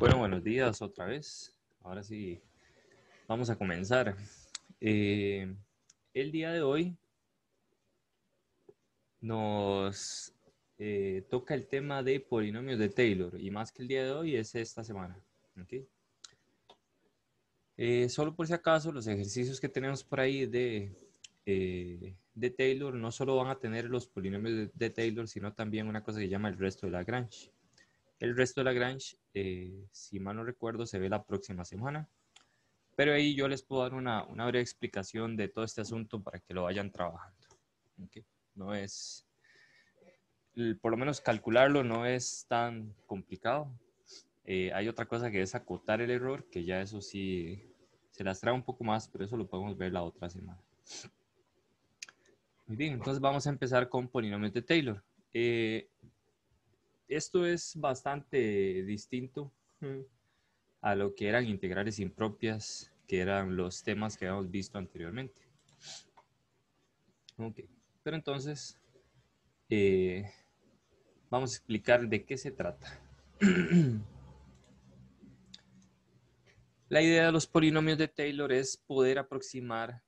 Bueno, buenos días otra vez. Ahora sí, vamos a comenzar. El día de hoy nos toca el tema de polinomios de Taylor, y más que el día de hoy es esta semana. ¿Okay? Solo por si acaso, los ejercicios que tenemos por ahí de Taylor no solo van a tener los polinomios de Taylor, sino también una cosa que se llama el resto de Lagrange. El resto de Lagrange, si mal no recuerdo, se ve la próxima semana. Pero ahí yo les puedo dar una breve explicación de todo este asunto para que lo vayan trabajando. ¿Okay? No es, por lo menos calcularlo no es tan complicado. Hay otra cosa que es acotar el error, que ya eso sí se las trae un poco más, pero eso lo podemos ver la otra semana. Muy bien, entonces vamos a empezar con polinomios de Taylor. Esto es bastante distinto a lo que eran integrales impropias, que eran los temas que habíamos visto anteriormente. Ok, pero entonces vamos a explicar de qué se trata. La idea de los polinomios de Taylor es poder aproximar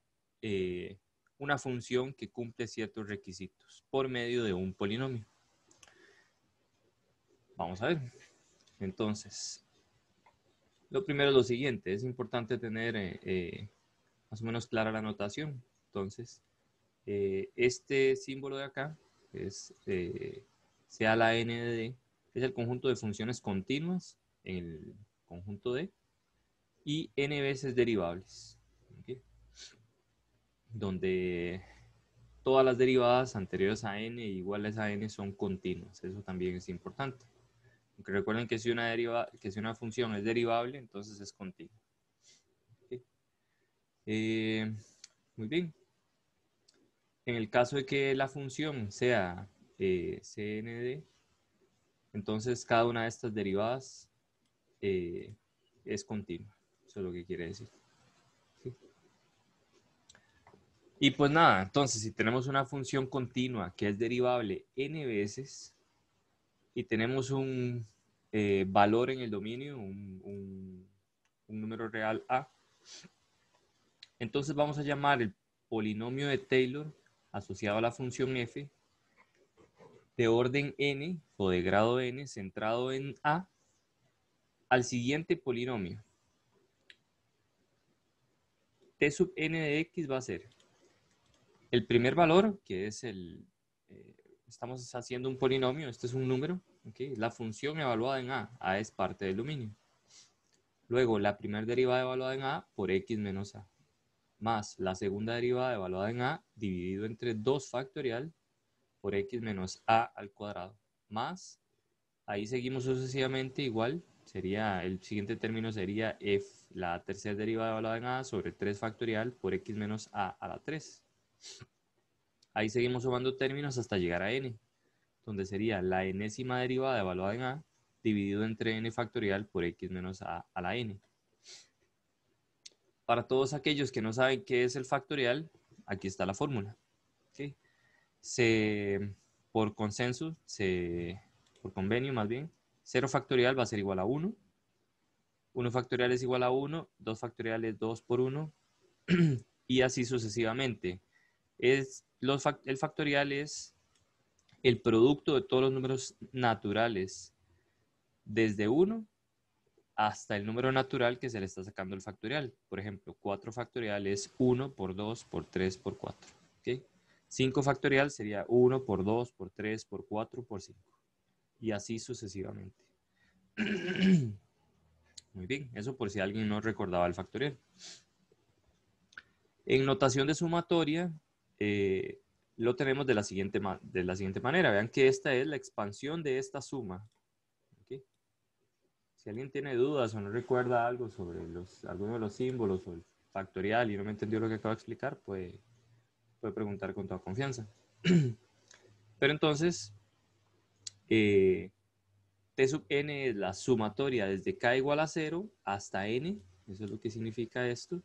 una función que cumple ciertos requisitos por medio de un polinomio. Vamos a ver. Entonces, lo primero es lo siguiente. Es importante tener más o menos clara la notación. Entonces, este símbolo de acá es sea la n de d, es el conjunto de funciones continuas en el conjunto D y n veces derivables, ¿okay? Donde todas las derivadas anteriores a n e iguales a n son continuas. Eso también es importante. Aunque recuerden que si una función es derivable, entonces es continua. ¿Okay? Muy bien. En el caso de que la función sea CND, entonces cada una de estas derivadas es continua. Eso es lo que quiere decir. ¿Sí? Y pues nada, entonces si tenemos una función continua que es derivable n veces y tenemos un valor en el dominio, un número real a, entonces vamos a llamar el polinomio de Taylor asociado a la función f de orden n o de grado n centrado en a al siguiente polinomio. T sub n de x va a ser el primer valor, que es estamos haciendo un polinomio, este es un número, ¿okay? La función evaluada en a es parte del dominio. Luego, la primera derivada evaluada en a por x menos a, más la segunda derivada evaluada en a dividido entre 2 factorial por x menos a al cuadrado, más, ahí seguimos sucesivamente igual, sería, el siguiente término sería f, la tercera derivada evaluada en a sobre 3 factorial por x menos a la 3. Ahí seguimos sumando términos hasta llegar a n, donde sería la enésima derivada evaluada en a dividido entre n factorial por x menos a la n. Para todos aquellos que no saben qué es el factorial, aquí está la fórmula. ¿Okay? Por consenso, por convenio más bien, 0 factorial va a ser igual a 1. 1 factorial es igual a 1, 2 factorial es 2 por 1, y así sucesivamente. El factorial es el producto de todos los números naturales desde 1 hasta el número natural que se le está sacando el factorial. Por ejemplo, 4 factorial es 1 por 2 por 3 por 4. ¿Okay? 5 factorial sería 1 por 2 por 3 por 4 por 5. Y así sucesivamente. Muy bien, eso por si alguien no recordaba el factorial. En notación de sumatoria, lo tenemos de la siguiente manera. Vean que esta es la expansión de esta suma. ¿Okay? Si alguien tiene dudas o no recuerda algo sobre alguno de los símbolos o el factorial y no me entendió lo que acabo de explicar, puede preguntar con toda confianza. Pero entonces, T sub n es la sumatoria desde k igual a 0 hasta n, eso es lo que significa esto,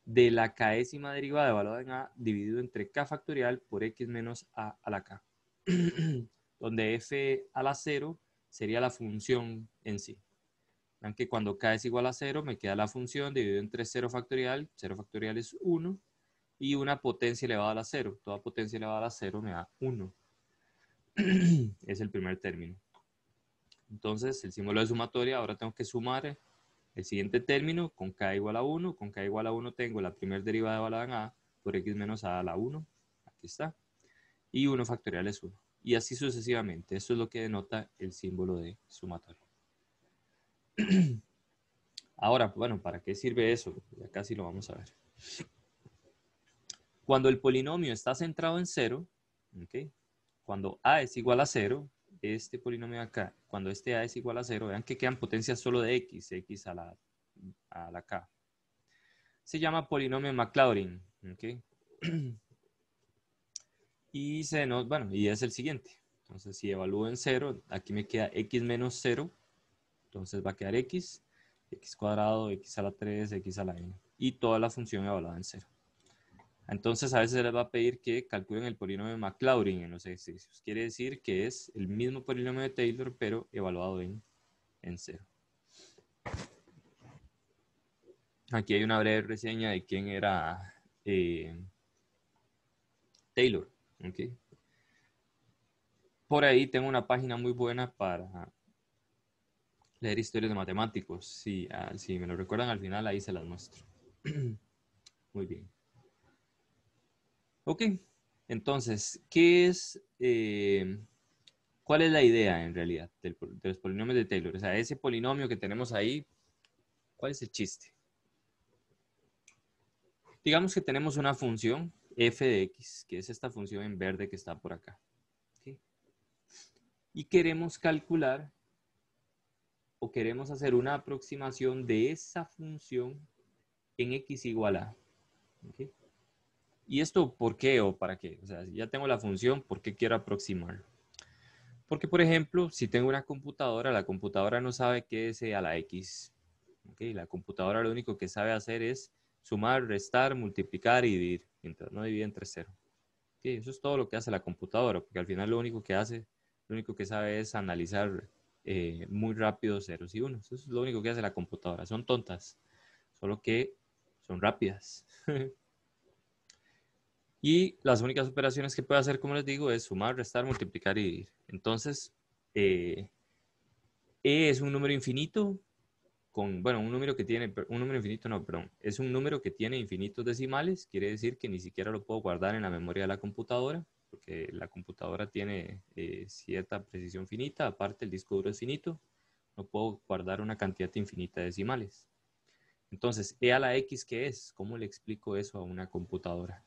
de la késima derivada evaluada en a dividido entre k factorial por x menos a la k, donde f a la 0 sería la función en sí. Vean que cuando k es igual a 0, me queda la función dividido entre 0 factorial. 0 factorial es 1. Y una potencia elevada a la 0. Toda potencia elevada a la 0 me da 1. Es el primer término. Entonces, el símbolo de sumatoria, ahora tengo que sumar el siguiente término con k igual a 1. Con k igual a 1 tengo la primera derivada evaluada en a por x menos a la 1. Aquí está. Y 1 factorial es 1. Y así sucesivamente. Esto es lo que denota el símbolo de sumatoria. Ahora, bueno, ¿para qué sirve eso? Ya casi lo vamos a ver. Cuando el polinomio está centrado en 0, ¿okay? Cuando a es igual a 0, este polinomio de acá, cuando este a es igual a 0, vean que quedan potencias solo de x a la k. Se llama polinomio Maclaurin, ¿okay? Y y es el siguiente. Entonces, si evalúo en 0, aquí me queda x menos 0, entonces va a quedar x cuadrado, x a la 3, x a la n, y toda la función evaluada en 0. Entonces, a veces se les va a pedir que calculen el polinomio Maclaurin en los ejercicios. Quiere decir que es el mismo polinomio de Taylor, pero evaluado en 0. Aquí hay una breve reseña de quién era Taylor. ¿Okay? Por ahí tengo una página muy buena para leer historias de matemáticos. Si me lo recuerdan al final, ahí se las muestro. Muy bien. Ok, entonces, ¿cuál es la idea en realidad de los polinomios de Taylor? O sea, ese polinomio que tenemos ahí, ¿cuál es el chiste? Digamos que tenemos una función f de x, que es esta función en verde que está por acá. ¿Okay? Y queremos calcular o queremos hacer una aproximación de esa función en x igual a. ¿Okay? ¿Y esto por qué o para qué? O sea, si ya tengo la función, ¿por qué quiero aproximar? Porque, por ejemplo, si tengo una computadora, la computadora no sabe qué es a la x. ¿Okay? La computadora lo único que sabe hacer es sumar, restar, multiplicar y dividir, mientras no divide entre 0. ¿Okay? Eso es todo lo que hace la computadora, porque al final lo único que sabe es analizar muy rápido ceros y unos. Eso es lo único que hace la computadora. Son tontas, solo que son rápidas. Y las únicas operaciones que puede hacer, como les digo, es sumar, restar, multiplicar y dividir. Entonces, E es un número infinito un número infinito no, perdón, es un número que tiene infinitos decimales, quiere decir que ni siquiera lo puedo guardar en la memoria de la computadora, porque la computadora tiene cierta precisión finita, aparte el disco duro es finito, no puedo guardar una cantidad infinita de decimales. Entonces, E a la X, ¿qué es? ¿Cómo le explico eso a una computadora?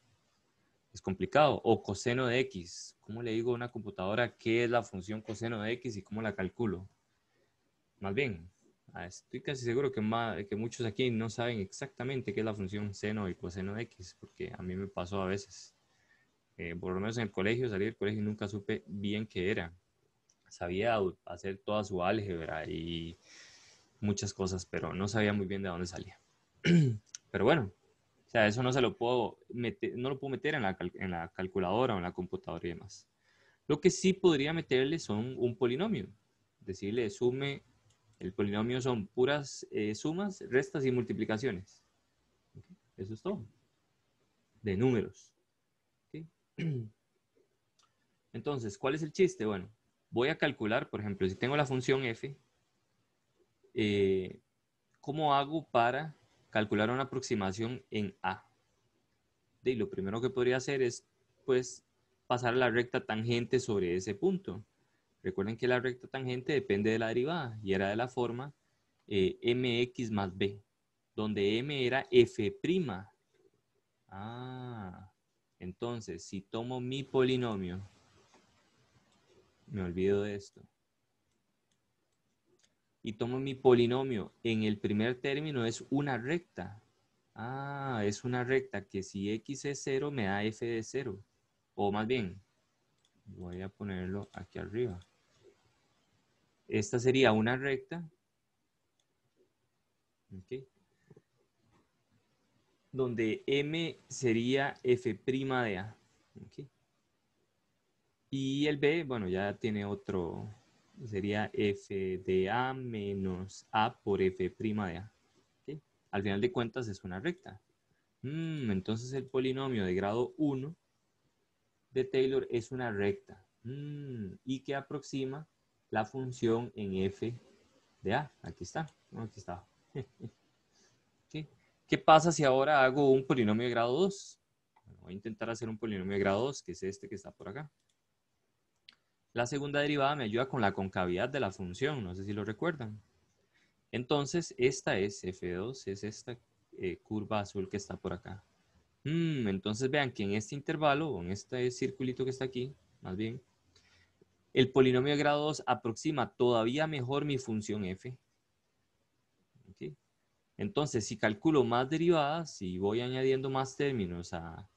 Es complicado. O coseno de X. ¿Cómo le digo a una computadora qué es la función coseno de X y cómo la calculo? Más bien, estoy casi seguro que muchos aquí no saben exactamente qué es la función seno y coseno de X, porque a mí me pasó a veces. Por lo menos en el colegio, salí del colegio y nunca supe bien qué era. Sabía hacer toda su álgebra y muchas cosas, pero no sabía muy bien de dónde salía. Pero bueno, o sea, eso no se lo puedo meter, no lo puedo meter en la calculadora o en la computadora y demás. Lo que sí podría meterle son un polinomio. Decirle sume, el polinomio son puras sumas, restas y multiplicaciones. ¿Okay? Eso es todo. De números. ¿Okay? Entonces, ¿cuál es el chiste? Bueno, voy a calcular, por ejemplo, si tengo la función f, ¿cómo hago para calcular una aproximación en a? Y lo primero que podría hacer es, pues, pasar la recta tangente sobre ese punto. Recuerden que la recta tangente depende de la derivada y era de la forma mx más b, donde m era f'. Entonces, si tomo mi polinomio, me olvido de esto, y tomo mi polinomio en el primer término, es una recta. Es una recta que si x es 0 me da f de 0. O más bien, voy a ponerlo aquí arriba. Esta sería una recta. ¿Okay? Donde m sería f' de a. ¿Okay? Y el b, bueno, ya tiene otro sería f de a menos a por f' de a. ¿Okay? Al final de cuentas es una recta. Entonces el polinomio de grado 1 de Taylor es una recta. Y que aproxima la función en f de a. Aquí está. No, aquí está. ¿Okay? ¿Qué pasa si ahora hago un polinomio de grado 2? Bueno, voy a intentar hacer un polinomio de grado 2, que es este que está por acá. La segunda derivada me ayuda con la concavidad de la función, no sé si lo recuerdan. Entonces, esta es f2, es esta curva azul que está por acá. Entonces vean que en este intervalo, o en este circulito que está aquí, más bien, el polinomio de grado 2 aproxima todavía mejor mi función f. ¿Okay? Entonces, si calculo más derivadas y voy añadiendo más términos a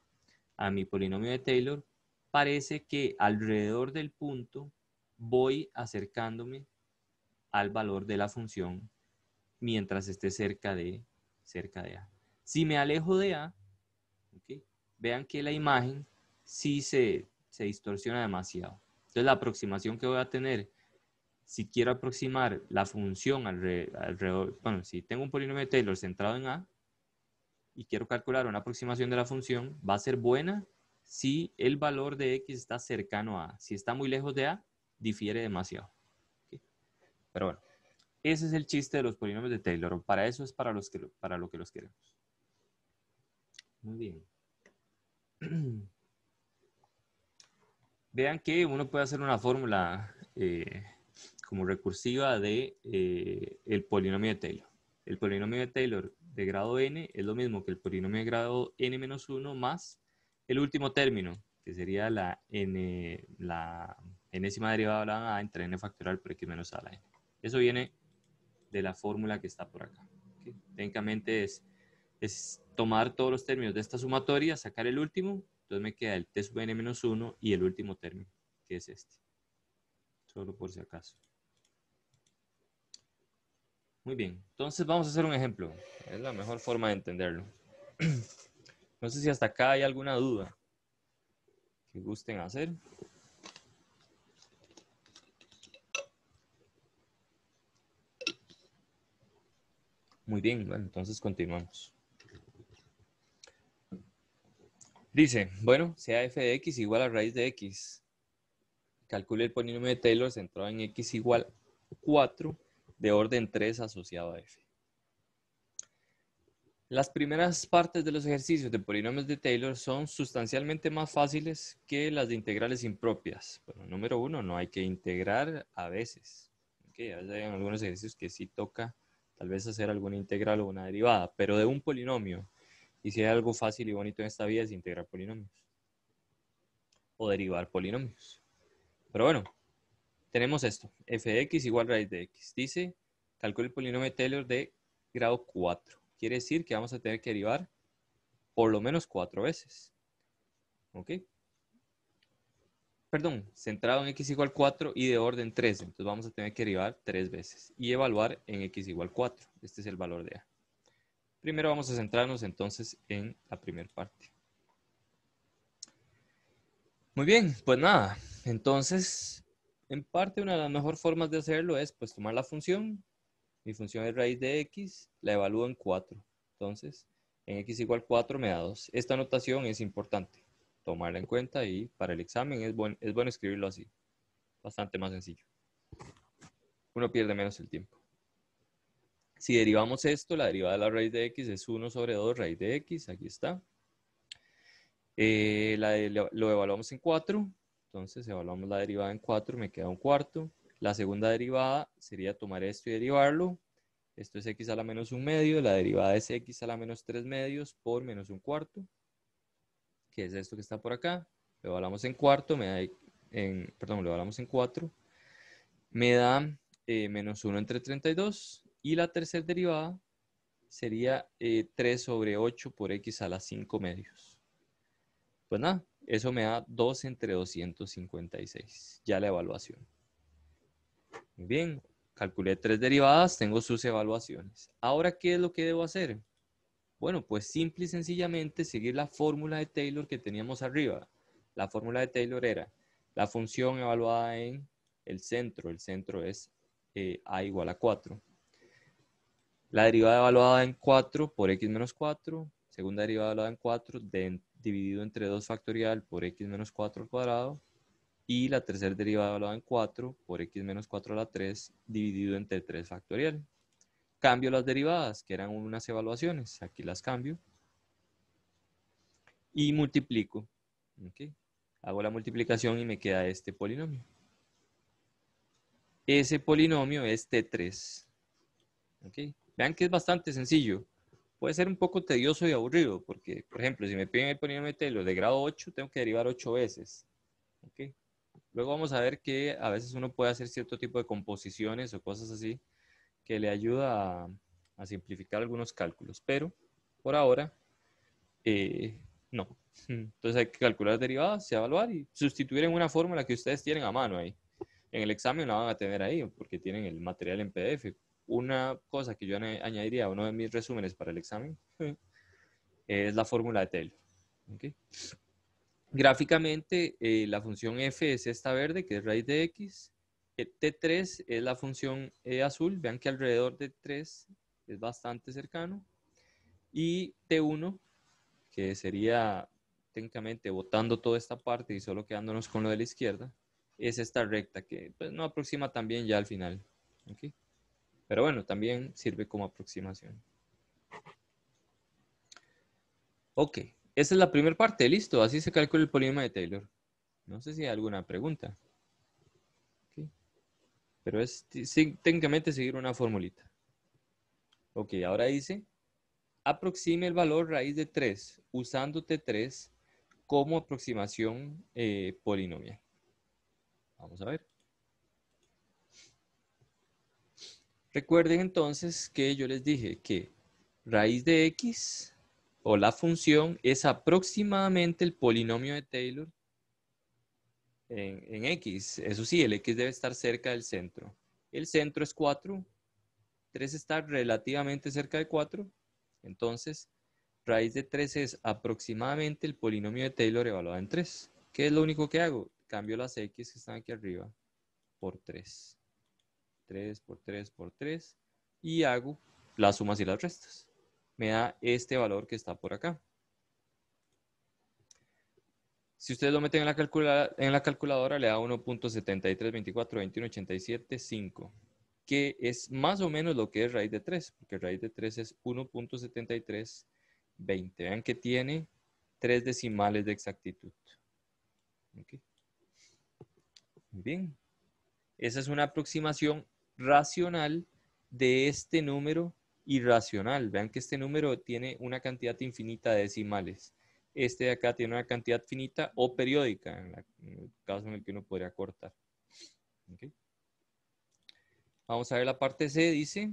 mi polinomio de Taylor, parece que alrededor del punto voy acercándome al valor de la función mientras esté cerca de A. Si me alejo de A, ¿okay? Vean que la imagen sí se distorsiona demasiado. Entonces la aproximación que voy a tener, si quiero aproximar la función alrededor, bueno, si tengo un polinomio de Taylor centrado en A y quiero calcular una aproximación de la función, va a ser buena si el valor de X está cercano a A. Si está muy lejos de A, difiere demasiado. ¿Okay? Pero bueno, ese es el chiste de los polinomios de Taylor. Para eso es para lo que los queremos. Muy bien. Vean que uno puede hacer una fórmula como recursiva de el polinomio de Taylor. El polinomio de Taylor de grado n es lo mismo que el polinomio de grado n-1 más el último término, que sería la enésima derivada de la a entre n factorial por x menos a la n. Eso viene de la fórmula que está por acá. ¿Okay? Técnicamente es tomar todos los términos de esta sumatoria, sacar el último, entonces me queda el t sub n menos 1 y el último término, que es este. Solo por si acaso. Muy bien, entonces vamos a hacer un ejemplo. Es la mejor forma de entenderlo. No sé si hasta acá hay alguna duda que gusten hacer. Muy bien, bueno, entonces continuamos. Dice, bueno, sea f de x igual a raíz de x. Calcule el polinomio de Taylor centrado en x igual 4 de orden 3 asociado a f. Las primeras partes de los ejercicios de polinomios de Taylor son sustancialmente más fáciles que las de integrales impropias. Bueno, número 1, no hay que integrar a veces. Okay, a veces hay algunos ejercicios que sí toca tal vez hacer alguna integral o una derivada, pero de un polinomio. Y si hay algo fácil y bonito en esta vida es integrar polinomios. O derivar polinomios. Pero bueno, tenemos esto. F de x igual raíz de x. Dice, calcule el polinomio de Taylor de grado 4. Quiere decir que vamos a tener que derivar por lo menos 4 veces. ¿Ok? Perdón, centrado en x igual 4 y de orden 3. Entonces vamos a tener que derivar 3 veces y evaluar en x igual 4. Este es el valor de a. Primero vamos a centrarnos entonces en la primera parte. Muy bien, pues nada. Entonces, en parte una de las mejores formas de hacerlo es pues tomar la función. Mi función es raíz de x, la evalúo en 4. Entonces, en x igual 4 me da 2. Esta notación es importante tomarla en cuenta y para el examen es bueno escribirlo así. Bastante más sencillo. Uno pierde menos el tiempo. Si derivamos esto, la derivada de la raíz de x es 1 sobre 2 raíz de x. Aquí está. Lo evaluamos en 4. Entonces, evaluamos la derivada en 4. Me queda un cuarto. La segunda derivada sería tomar esto y derivarlo. Esto es x a la menos 1 medio. La derivada es x a la menos 3 medios por menos 1 cuarto. Que es esto que está por acá. Lo evaluamos en cuarto. Lo evaluamos en 4. Me da menos 1 entre 32. Y la tercera derivada sería 3 sobre 8 por x a la 5 medios. Pues nada, eso me da 2 entre 256. Ya la evaluación. Muy bien, calculé 3 derivadas, tengo sus evaluaciones. Ahora, ¿qué es lo que debo hacer? Bueno, pues simple y sencillamente seguir la fórmula de Taylor que teníamos arriba. La fórmula de Taylor era la función evaluada en el centro es a igual a 4. La derivada evaluada en 4 por x menos 4, segunda derivada evaluada en 4, dividido entre 2 factorial por x menos 4 al cuadrado, y la tercera derivada evaluada en 4 por x menos 4 a la 3, dividido entre 3 factorial. Cambio las derivadas, que eran unas evaluaciones, aquí las cambio, y multiplico. ¿Okay? Hago la multiplicación y me queda este polinomio. Ese polinomio es T3. ¿Okay? Vean que es bastante sencillo. Puede ser un poco tedioso y aburrido, porque, por ejemplo, si me piden el polinomio de Taylor de grado 8, tengo que derivar 8 veces. ¿Okay? Luego vamos a ver que a veces uno puede hacer cierto tipo de composiciones o cosas así que le ayuda a simplificar algunos cálculos, pero por ahora no. Entonces hay que calcular derivadas y evaluar y sustituir en una fórmula que ustedes tienen a mano ahí. En el examen la van a tener ahí porque tienen el material en PDF. Una cosa que yo añadiría a uno de mis resúmenes para el examen es la fórmula de Taylor. ¿Okay? Gráficamente, la función f es esta verde, que es raíz de x. T3 es la función azul. Vean que alrededor de 3 es bastante cercano. Y T1, que sería técnicamente botando toda esta parte y solo quedándonos con lo de la izquierda, es esta recta que pues, no aproxima tan bien ya al final. ¿Okay? Pero bueno, también sirve como aproximación. Ok, esa es la primera parte, listo. Así se calcula el polinomio de Taylor. No sé si hay alguna pregunta. Okay. Pero es técnicamente seguir una formulita. Ok, ahora dice, aproxime el valor raíz de 3 usando T3 como aproximación polinomial. Vamos a ver. Recuerden entonces que yo les dije que raíz de x o la función es aproximadamente el polinomio de Taylor en x. Eso sí, el x debe estar cerca del centro. El centro es 4. 3 está relativamente cerca de 4. Entonces, raíz de 3 es aproximadamente el polinomio de Taylor evaluado en 3. ¿Qué es lo único que hago? Cambio las x que están aquí arriba por 3. 3 por 3 por 3. Y hago las sumas y las restas. Me da este valor que está por acá. Si ustedes lo meten en la calculadora, le da 1.73242187,5, que es más o menos lo que es raíz de 3, porque raíz de 3 es 1.7320. Vean que tiene 3 decimales de exactitud. ¿Okay? Muy bien. Esa es una aproximación racional de este número irracional. Vean que este número tiene una cantidad infinita de decimales. Este de acá tiene una cantidad finita o periódica, en el caso en el que uno podría cortar. ¿Okay? Vamos a ver la parte C, dice,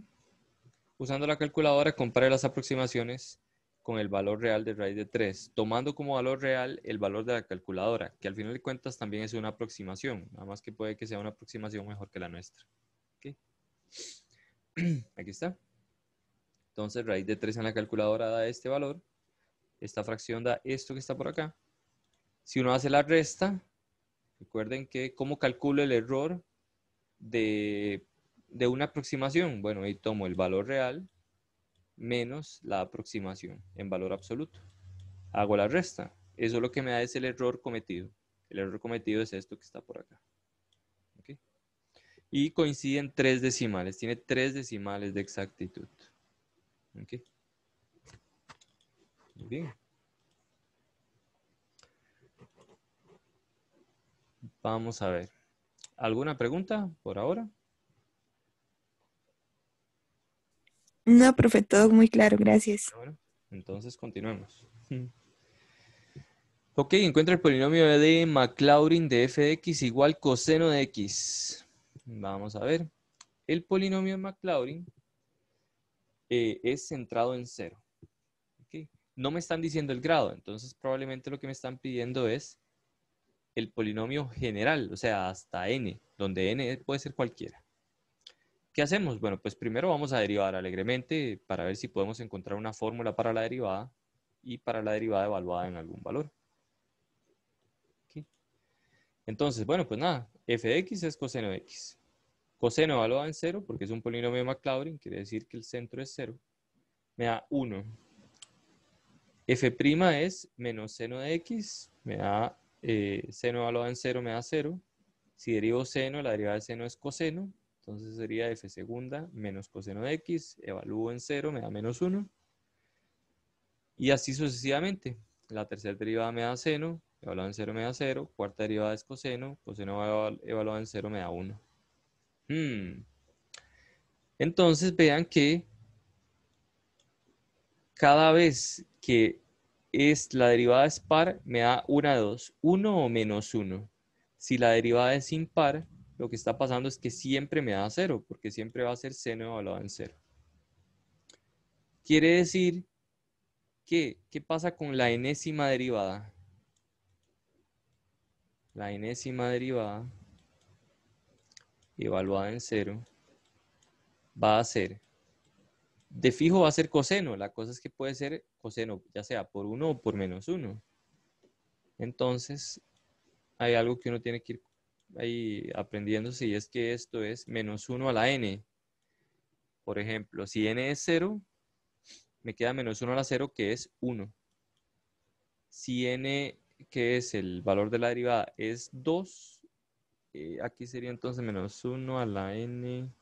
usando la calculadora, compare las aproximaciones con el valor real de raíz de 3, tomando como valor real el valor de la calculadora, que al final de cuentas también es una aproximación, nada más que puede que sea una aproximación mejor que la nuestra. ¿Okay? Aquí está. Entonces, raíz de 3 en la calculadora da este valor. Esta fracción da esto que está por acá. Si uno hace la resta, recuerden que cómo calculo el error de una aproximación. Bueno, ahí tomo el valor real menos la aproximación en valor absoluto. Hago la resta. Eso lo que me da es el error cometido. El error cometido es esto que está por acá. ¿Okay? Y coinciden 3 decimales. Tiene 3 decimales de exactitud. ¿Okay? Muy bien. Vamos a ver. ¿Alguna pregunta por ahora? No, profe, todo muy claro, gracias. Bueno, entonces continuemos. Ok, encuentra el polinomio de Maclaurin de f de x igual coseno de x. Vamos a ver. El polinomio de Maclaurin es centrado en 0. Okay. No me están diciendo el grado, entonces probablemente lo que me están pidiendo es el polinomio general, o sea, hasta n, donde n puede ser cualquiera. ¿Qué hacemos? Bueno, pues primero vamos a derivar alegremente para ver si podemos encontrar una fórmula para la derivada y para la derivada evaluada en algún valor. Okay. Entonces, bueno, pues nada, f de x es coseno de x. Coseno evaluado en 0, porque es un polinomio de Maclaurin, quiere decir que el centro es 0. Me da 1. F' es menos seno de x, me da seno evaluado en 0, me da 0. Si derivo seno, la derivada de seno es coseno, entonces sería f segunda menos coseno de x, evalúo en 0, me da menos 1. Y así sucesivamente. La tercera derivada me da seno, evaluado en 0 me da 0, cuarta derivada es coseno, coseno evaluado en 0 me da 1. Entonces vean que cada vez que la derivada es par, me da una de dos, 1 o menos 1. Si la derivada es impar, lo que está pasando es que siempre me da 0, porque siempre va a ser seno evaluado en 0. Quiere decir que, ¿qué pasa con la enésima derivada? La enésima derivada evaluada en 0 va a ser, de fijo va a ser coseno. La cosa es que puede ser coseno, ya sea por 1 o por menos 1. Entonces, hay algo que uno tiene que ir ahí aprendiéndose, y es que esto es menos 1 a la n. Por ejemplo, si n es 0, me queda menos 1 a la 0, que es 1. Si n, que es el valor de la derivada, es 2, aquí sería entonces menos 1 a la n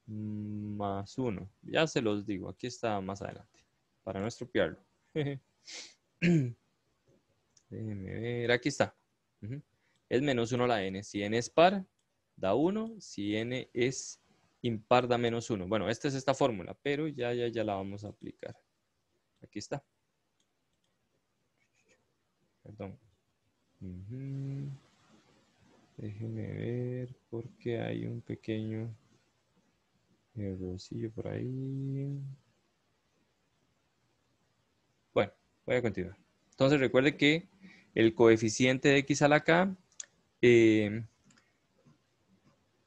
más 1. Ya se los digo, aquí está más adelante, para no estropearlo. Déjenme ver, aquí está. Es menos 1 a la n. Si n es par, da 1. Si n es impar, da menos 1. Bueno, esta es esta fórmula, pero ya la vamos a aplicar. Aquí está. Perdón. Déjenme ver, porque hay un pequeño errorcillo por ahí. Bueno, voy a continuar. Entonces recuerde que el coeficiente de x a la k es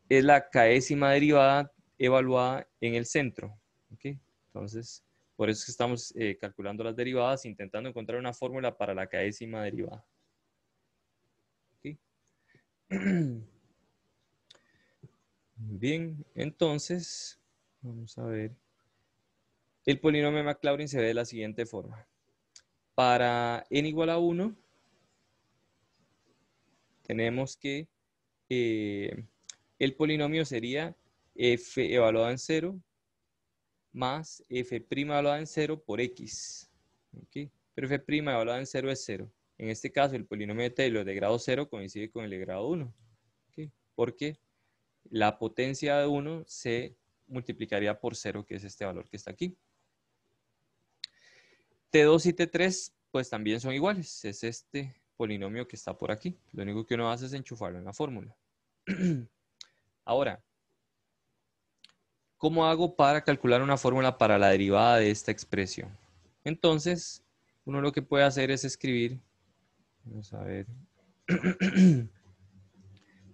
la késima derivada evaluada en el centro. ¿Okay? Entonces, por eso es que estamos calculando las derivadas, intentando encontrar una fórmula para la késima derivada. ¿Okay? Bien, entonces, vamos a ver. El polinomio de Maclaurin se ve de la siguiente forma. Para n igual a 1, tenemos que el polinomio sería f evaluado en 0 más f' evaluada en 0 por x. ¿Okay? Pero f' evaluada en 0 es 0. En este caso, el polinomio de Taylor de grado 0 coincide con el de grado 1. ¿Okay? Porque la potencia de 1 se multiplicaría por 0, que es este valor que está aquí. T2 y T3 pues también son iguales. Es este polinomio que está por aquí. Lo único que uno hace es enchufarlo en la fórmula. Ahora, ¿cómo hago para calcular una fórmula para la derivada de esta expresión? Entonces, uno lo que puede hacer es escribir, vamos a ver,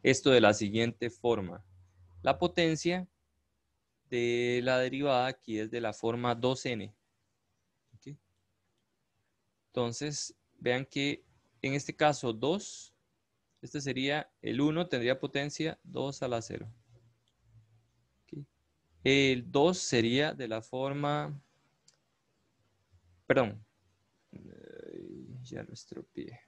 esto de la siguiente forma. La potencia de la derivada aquí es de la forma 2n. ¿Okay? Entonces, vean que en este caso 2, este sería el 1, tendría potencia 2 a la 0. ¿Okay? El 2 sería de la forma, perdón, ya lo estropeé.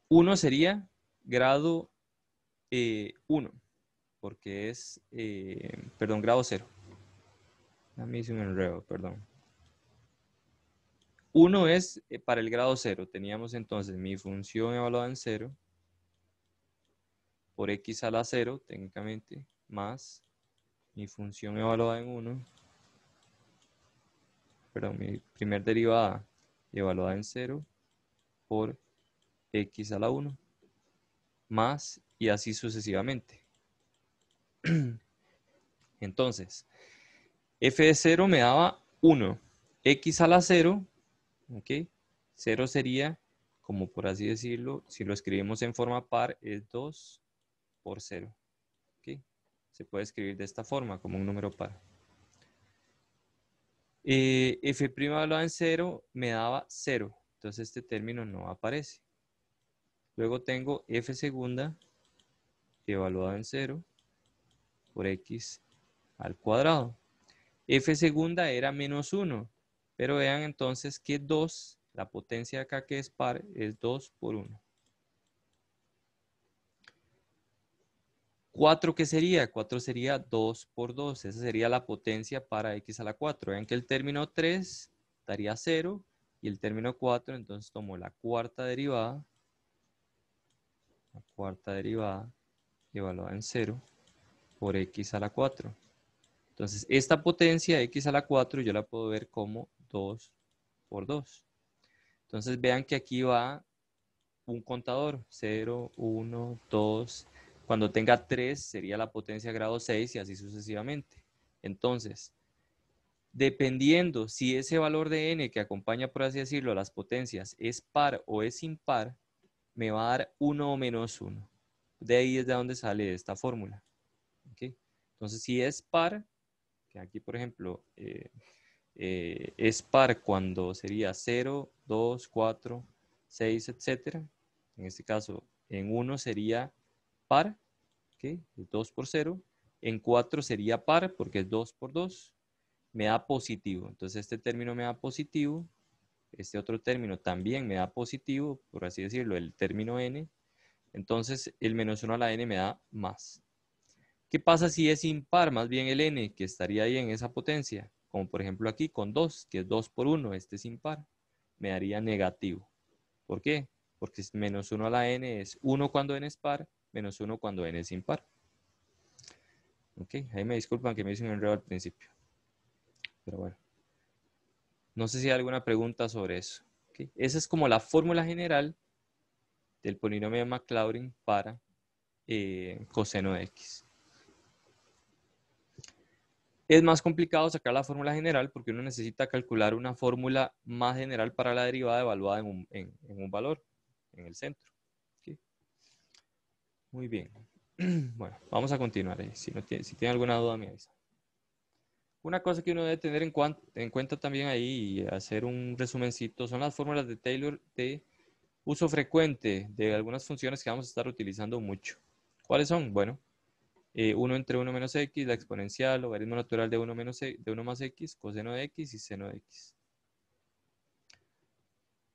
1 sería grado 1, porque es, perdón, grado 0. A mí hice un enredo, perdón. 1 es para el grado 0. Teníamos entonces mi función evaluada en 0 por x a la 0, técnicamente, más mi función evaluada en 1, perdón, mi primer derivada evaluada en 0 por x a la 1, más, y así sucesivamente. Entonces, f de 0 me daba 1. X a la 0, ¿ok? 0 sería, como por así decirlo, si lo escribimos en forma par, es 2 por 0. ¿Ok? Se puede escribir de esta forma, como un número par. F' evaluada en 0 me daba 0. Entonces este término no aparece. Luego tengo f segunda evaluado en 0 por x al cuadrado. F segunda era menos 1, pero vean entonces que 2, la potencia acá que es par, es 2 por 1. 4, ¿qué sería? 4 sería 2 por 2. Esa sería la potencia para x a la 4. Vean que el término 3 daría 0 y el término 4, entonces tomo la cuarta derivada evaluada en 0 por x a la 4. Entonces, esta potencia x a la 4 yo la puedo ver como 2 por 2. Entonces, vean que aquí va un contador, 0, 1, 2. Cuando tenga 3 sería la potencia grado 6 y así sucesivamente. Entonces, dependiendo si ese valor de n que acompaña, por así decirlo, las potencias es par o es impar, me va a dar 1 o menos 1. De ahí es de donde sale esta fórmula. ¿Okay? Entonces, si es par, que aquí, por ejemplo, es par cuando sería 0, 2, 4, 6, etcétera. En este caso, en 1 sería par, ¿okay? Es 2 por 0. En 4 sería par porque es 2 por 2. Me da positivo. Entonces, este término me da positivo. Este otro término también me da positivo, por así decirlo, el término n. Entonces, el menos 1 a la n me da más. ¿Qué pasa si es impar? Más bien el n, que estaría ahí en esa potencia. Como por ejemplo aquí con 2, que es 2 por 1, este es impar. Me daría negativo. ¿Por qué? Porque menos 1 a la n es 1 cuando n es par, menos 1 cuando n es impar. Ok, ahí me disculpan que me hice un enredo al principio. Pero bueno. No sé si hay alguna pregunta sobre eso. Okay. Esa es como la fórmula general del polinomio de Maclaurin para coseno de x. Es más complicado sacar la fórmula general porque uno necesita calcular una fórmula más general para la derivada evaluada en un valor, en el centro. ¿Okay? Muy bien. Bueno, vamos a continuar. Si tiene alguna duda, me avisa. Una cosa que uno debe tener en cuenta también ahí y hacer un resumencito son las fórmulas de Taylor de uso frecuente de algunas funciones que vamos a estar utilizando mucho. ¿Cuáles son? Bueno, 1 entre 1 menos x, la exponencial, logaritmo natural de 1, de 1 más x, coseno de x y seno de x.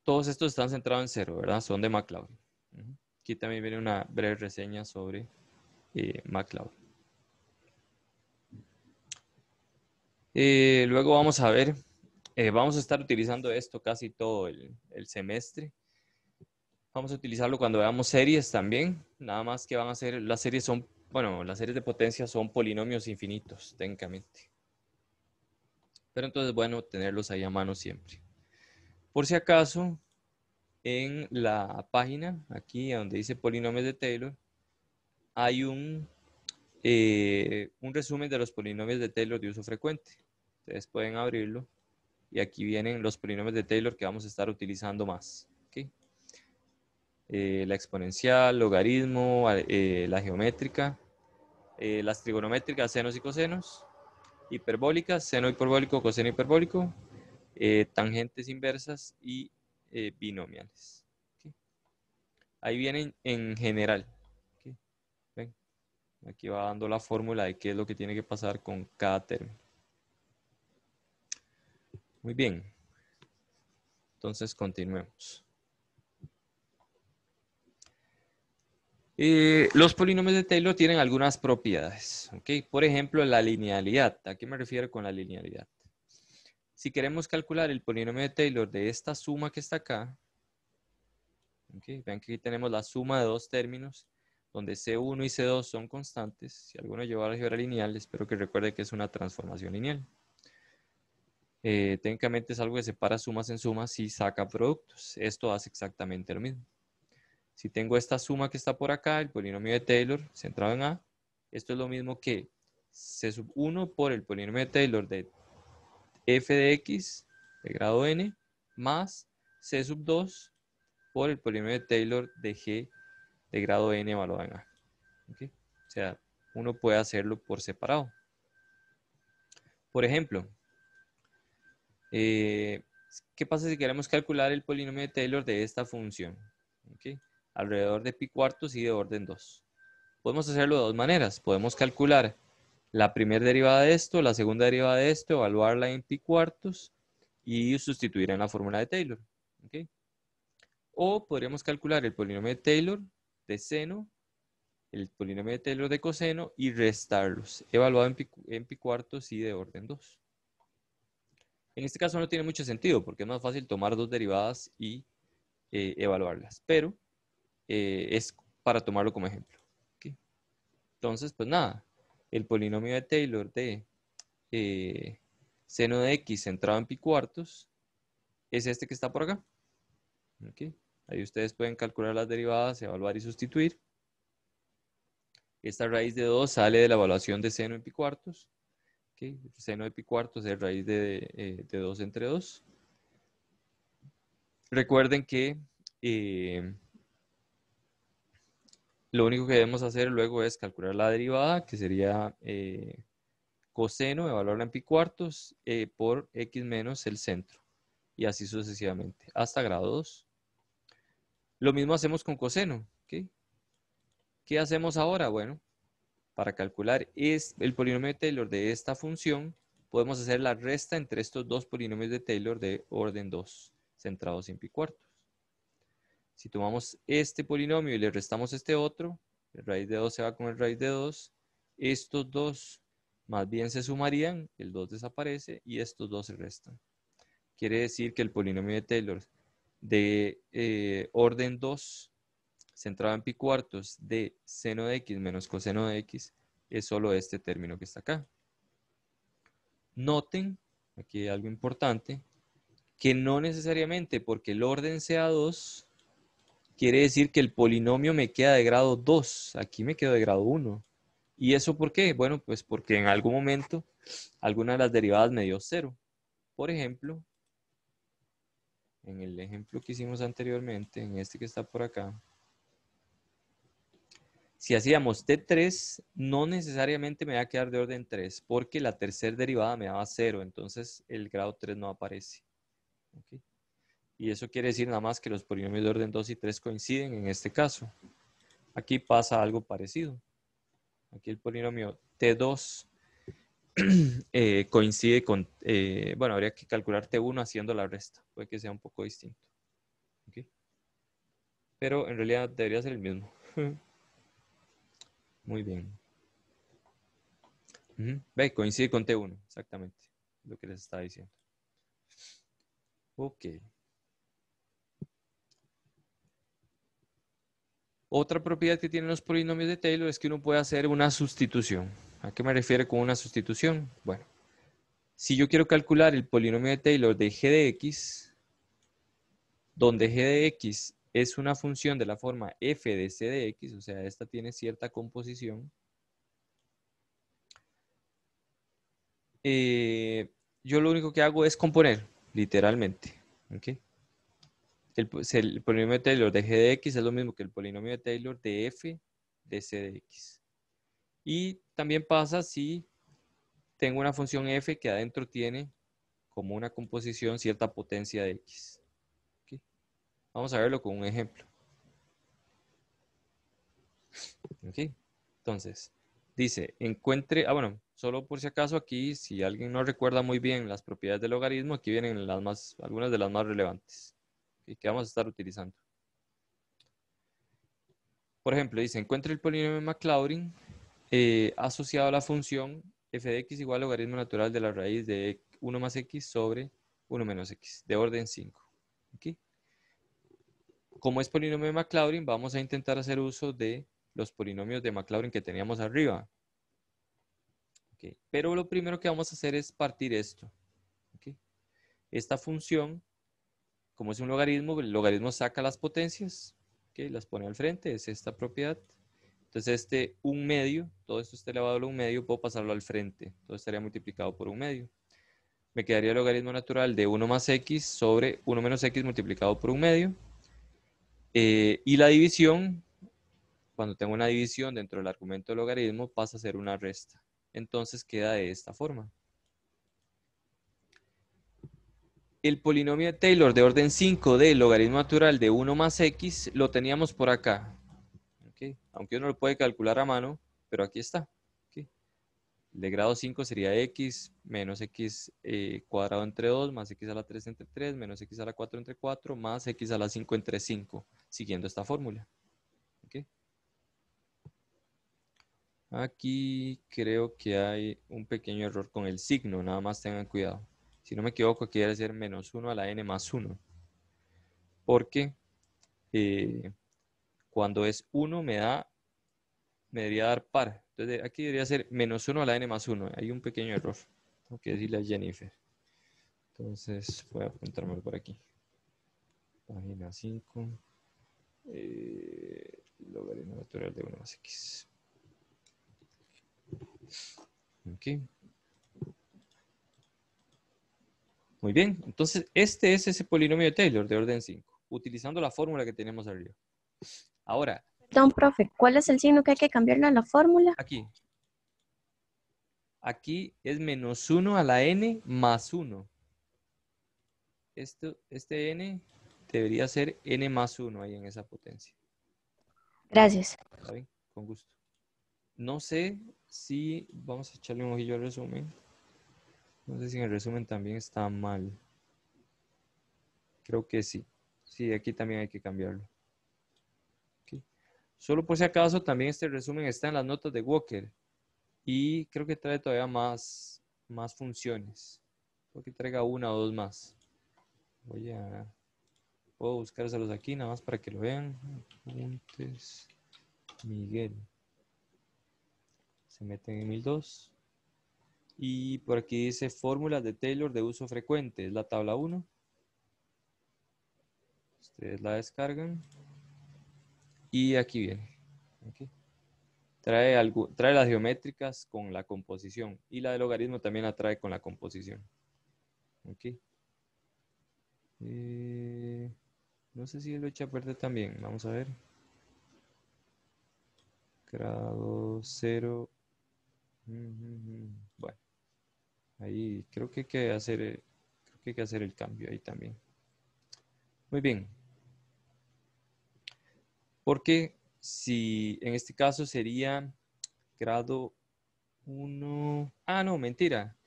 Todos estos están centrados en 0, ¿verdad? Son de Maclaurin. Aquí también viene una breve reseña sobre Maclaurin. Luego vamos a ver, vamos a estar utilizando esto casi todo el semestre. Vamos a utilizarlo cuando veamos series también. Nada más que van a ser, las series son, bueno, las series de potencia son polinomios infinitos, técnicamente. Pero entonces es bueno tenerlos ahí a mano siempre. Por si acaso, en la página, aquí donde dice polinomios de Taylor, hay un resumen de los polinomios de Taylor de uso frecuente. Ustedes pueden abrirlo y aquí vienen los polinomios de Taylor que vamos a estar utilizando más. ¿Okay? La exponencial, logaritmo, la geométrica, las trigonométricas, senos y cosenos, hiperbólicas, seno hiperbólico, coseno hiperbólico, tangentes inversas y binomiales. ¿Okay? Ahí vienen en general. ¿Okay? ¿Ven? Aquí va dando la fórmula de qué es lo que tiene que pasar con cada término. Muy bien. Entonces continuemos. Los polinomios de Taylor tienen algunas propiedades. ¿Okay? Por ejemplo, la linealidad. ¿A qué me refiero con la linealidad? Si queremos calcular el polinomio de Taylor de esta suma que está acá, ¿okay? Vean que aquí tenemos la suma de dos términos, donde C1 y C2 son constantes. Si alguno lleva álgebra lineal, espero que recuerde que es una transformación lineal. Técnicamente es algo que separa sumas en sumas y saca productos. Esto hace exactamente lo mismo. Si tengo esta suma que está por acá, el polinomio de Taylor centrado en A, esto es lo mismo que C1 por el polinomio de Taylor de f de x de grado n más C2 por el polinomio de Taylor de g de grado n evaluado en A. ¿Okay? O sea, uno puede hacerlo por separado. Por ejemplo, ¿Qué pasa si queremos calcular el polinomio de Taylor de esta función? ¿Okay? Alrededor de pi cuartos y de orden 2. Podemos hacerlo de dos maneras. Podemos calcular la primera derivada de esto, la segunda derivada de esto, evaluarla en pi cuartos y sustituir en la fórmula de Taylor. ¿Okay? O podríamos calcular el polinomio de Taylor de seno, el polinomio de Taylor de coseno y restarlos, evaluado en pi cuartos y de orden 2. En este caso no tiene mucho sentido porque es más fácil tomar dos derivadas y evaluarlas, pero es para tomarlo como ejemplo. ¿Okay? Entonces, pues nada, el polinomio de Taylor de seno de x centrado en pi cuartos es este que está por acá. ¿Okay? Ahí ustedes pueden calcular las derivadas, evaluar y sustituir. Esta raíz de 2 sale de la evaluación de seno en pi cuartos. ¿Okay? Seno de pi cuartos es raíz de 2 entre 2. Recuerden que lo único que debemos hacer luego es calcular la derivada, que sería coseno, evaluarla en pi cuartos, por x menos el centro. Y así sucesivamente, hasta grado 2. Lo mismo hacemos con coseno. ¿Okay? ¿Qué hacemos ahora? Bueno, para calcular el polinomio de Taylor de esta función, podemos hacer la resta entre estos dos polinomios de Taylor de orden 2, centrados en pi cuartos. Si tomamos este polinomio y le restamos este otro, el raíz de 2 se va con el raíz de 2, estos dos más bien se sumarían, el 2 desaparece y estos dos se restan. Quiere decir que el polinomio de Taylor de orden 2, centrado en pi cuartos, de seno de x menos coseno de x, es solo este término que está acá. Noten, aquí hay algo importante, que no necesariamente porque el orden sea 2, quiere decir que el polinomio me queda de grado 2. Aquí me quedo de grado 1. ¿Y eso por qué? Bueno, pues porque en algún momento alguna de las derivadas me dio 0. Por ejemplo, en el ejemplo que hicimos anteriormente, en este que está por acá, si hacíamos T3, no necesariamente me va a quedar de orden 3, porque la tercera derivada me daba 0, entonces el grado 3 no aparece. ¿Okay? Y eso quiere decir nada más que los polinomios de orden 2 y 3 coinciden en este caso. Aquí pasa algo parecido. Aquí el polinomio T2 coincide con, bueno, habría que calcular T1 haciendo la resta. Puede que sea un poco distinto. ¿Okay? Pero en realidad debería ser el mismo. Muy bien. Ve, coincide con T1, exactamente. Lo que les estaba diciendo. Ok. Otra propiedad que tienen los polinomios de Taylor es que uno puede hacer una sustitución. ¿A qué me refiero con una sustitución? Bueno, si yo quiero calcular el polinomio de Taylor de g de x, donde g de x es una función de la forma f de c de x, o sea, esta tiene cierta composición, yo lo único que hago es componer, literalmente. ¿Okay? El polinomio de Taylor de g de x es lo mismo que el polinomio de Taylor de f de c de x. Y también pasa si tengo una función f que adentro tiene como una composición cierta potencia de x. ¿Okay? Vamos a verlo con un ejemplo. ¿Okay? Entonces, dice, encuentre, bueno, solo por si acaso aquí, si alguien no recuerda muy bien las propiedades del logaritmo, aquí vienen algunas de las más relevantes, ¿okay? Que vamos a estar utilizando. Por ejemplo, dice, encuentre el polinomio de Maclaurin asociado a la función f de x igual al logaritmo natural de la raíz de 1 más x sobre 1 menos x, de orden 5. ¿Okay? Como es polinomio de Maclaurin, vamos a intentar hacer uso de los polinomios de Maclaurin que teníamos arriba. ¿Okay? Pero lo primero que vamos a hacer es partir esto. ¿Okay? Esta función, como es un logaritmo, el logaritmo saca las potencias, ¿okay? Las pone al frente, es esta propiedad. Entonces este 1 medio, todo esto está elevado a 1 medio, puedo pasarlo al frente. Todo estaría multiplicado por 1 medio. Me quedaría el logaritmo natural de 1 más x sobre 1 menos x multiplicado por 1 medio. Y la división, cuando tengo una división dentro del argumento del logaritmo, pasa a ser una resta. Entonces queda de esta forma. El polinomio de Taylor de orden 5 del logaritmo natural de 1 más x lo teníamos por acá. ¿Okay? Aunque uno lo puede calcular a mano, pero aquí está. ¿Okay? El de grado 5 sería x menos x cuadrado entre 2 más x a la 3 entre 3 menos x a la 4 entre 4 más x a la 5 entre 5, siguiendo esta fórmula. ¿Okay? Aquí creo que hay un pequeño error con el signo, nada más tengan cuidado. Si no me equivoco, aquí debe ser menos 1 a la n más 1. Porque cuando es 1 me debería dar par. Entonces aquí debería ser menos 1 a la n más 1. Hay un pequeño error. Tengo que decirle a Jennifer. Entonces voy a apuntármelo por aquí. Página 5. Logaritmo natural de 1 más x. Ok. Muy bien. Entonces este es ese polinomio de Taylor de orden 5. Utilizando la fórmula que tenemos arriba. Ahora. Perdón, profe. ¿Cuál es el signo que hay que cambiarle a la fórmula? Aquí. Aquí es menos 1 a la n más 1. Este n debería ser n más 1 ahí en esa potencia. Gracias. ¿Está bien? Con gusto. No sé si... Vamos a echarle un ojillo al resumen. No sé si en el resumen también está mal. Creo que sí. Sí, aquí también hay que cambiarlo. Okay. Solo por si acaso, también este resumen está en las notas de Walker. Y creo que trae todavía más funciones. Creo que traiga una o dos más. Puedo buscárselos aquí nada más para que lo vean. Apuntes Miguel. Se meten en 1002. Y por aquí dice fórmulas de Taylor de uso frecuente. Es la tabla 1. Ustedes la descargan. Y aquí viene. Okay. Trae las geométricas con la composición. Y la de logaritmo también la trae con la composición. Okay. No sé si lo echa a perder también. Vamos a ver. Grado 0. Bueno. Ahí creo que hay que hacer el cambio ahí también. Muy bien. Porque si en este caso sería grado 1. Ah, no, mentira.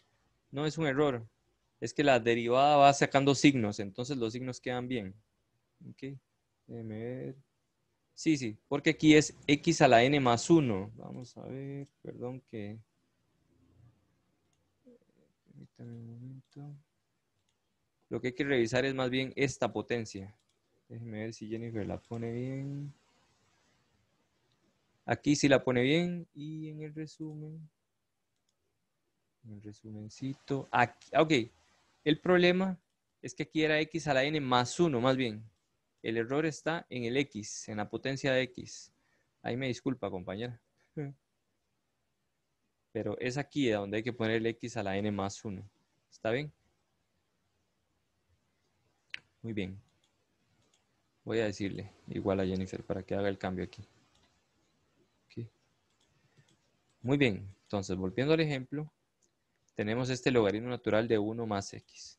No es un error. Es que la derivada va sacando signos, entonces los signos quedan bien. Ok. Déjeme ver. Sí, porque aquí es x a la n más 1. Vamos a ver, perdón que... Permítame un momento. Lo que hay que revisar es más bien esta potencia. Déjeme ver si Jennifer la pone bien. Aquí sí la pone bien y en el resumen. En el resumencito. Aquí, ok. El problema es que aquí era x a la n más 1, más bien. El error está en el x, en la potencia de x. Ahí me disculpa, compañera. Pero es aquí donde hay que poner el x a la n más 1. ¿Está bien? Muy bien. Voy a decirle igual a Jennifer para que haga el cambio aquí. Okay. Muy bien. Entonces, volviendo al ejemplo, tenemos este logaritmo natural de 1 más x.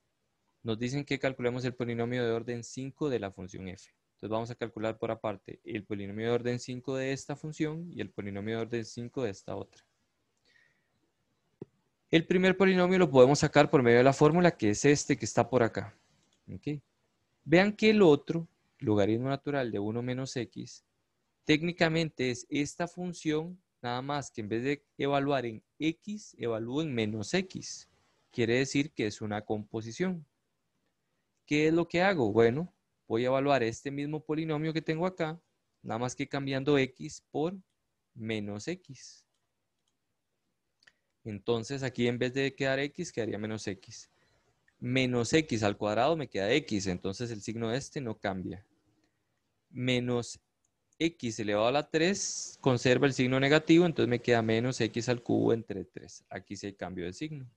Nos dicen que calculemos el polinomio de orden 5 de la función f. Entonces vamos a calcular por aparte el polinomio de orden 5 de esta función y el polinomio de orden 5 de esta otra. El primer polinomio lo podemos sacar por medio de la fórmula que es este que está por acá. ¿Okay? Vean que el otro, logaritmo natural de 1 menos x, técnicamente es esta función, nada más que en vez de evaluar en x, evalúo en menos x. Quiere decir que es una composición. ¿Qué es lo que hago? Bueno, voy a evaluar este mismo polinomio que tengo acá, nada más que cambiando x por menos x. Entonces aquí en vez de quedar x, quedaría menos x. Menos x al cuadrado me queda x, entonces el signo de este no cambia. Menos x elevado a la 3 conserva el signo negativo, entonces me queda menos x al cubo entre 3. Aquí sí hay cambio de signo.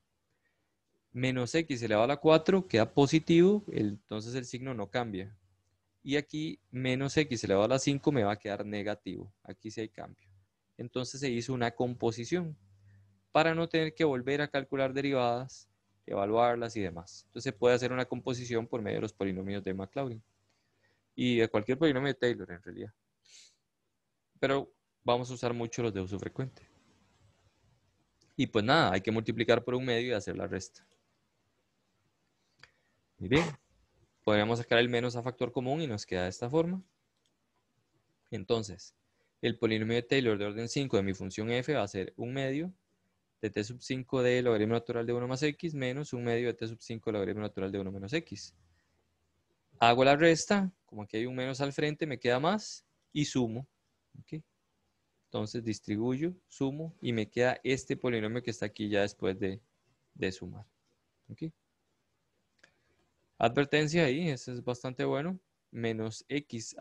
Menos x elevado a la 4 queda positivo, entonces el signo no cambia. Y aquí menos x elevado a la 5 me va a quedar negativo. Aquí sí hay cambio. Entonces se hizo una composición. Para no tener que volver a calcular derivadas, evaluarlas y demás. Entonces se puede hacer una composición por medio de los polinomios de Maclaurin y de cualquier polinomio de Taylor en realidad. Pero vamos a usar mucho los de uso frecuente. Y pues nada, hay que multiplicar por un medio y hacer la resta. Muy bien. Podríamos sacar el menos a factor común y nos queda de esta forma. Entonces, el polinomio de Taylor de orden 5 de mi función f va a ser un medio de t sub 5 de logaritmo natural de 1 más x menos un medio de t sub 5 de logaritmo natural de 1 menos x. Hago la resta, como aquí hay un menos al frente, me queda más y sumo. ¿Okay? Entonces distribuyo, sumo y me queda este polinomio que está aquí ya después de sumar. ¿Okay? Advertencia ahí, eso es bastante bueno. Menos x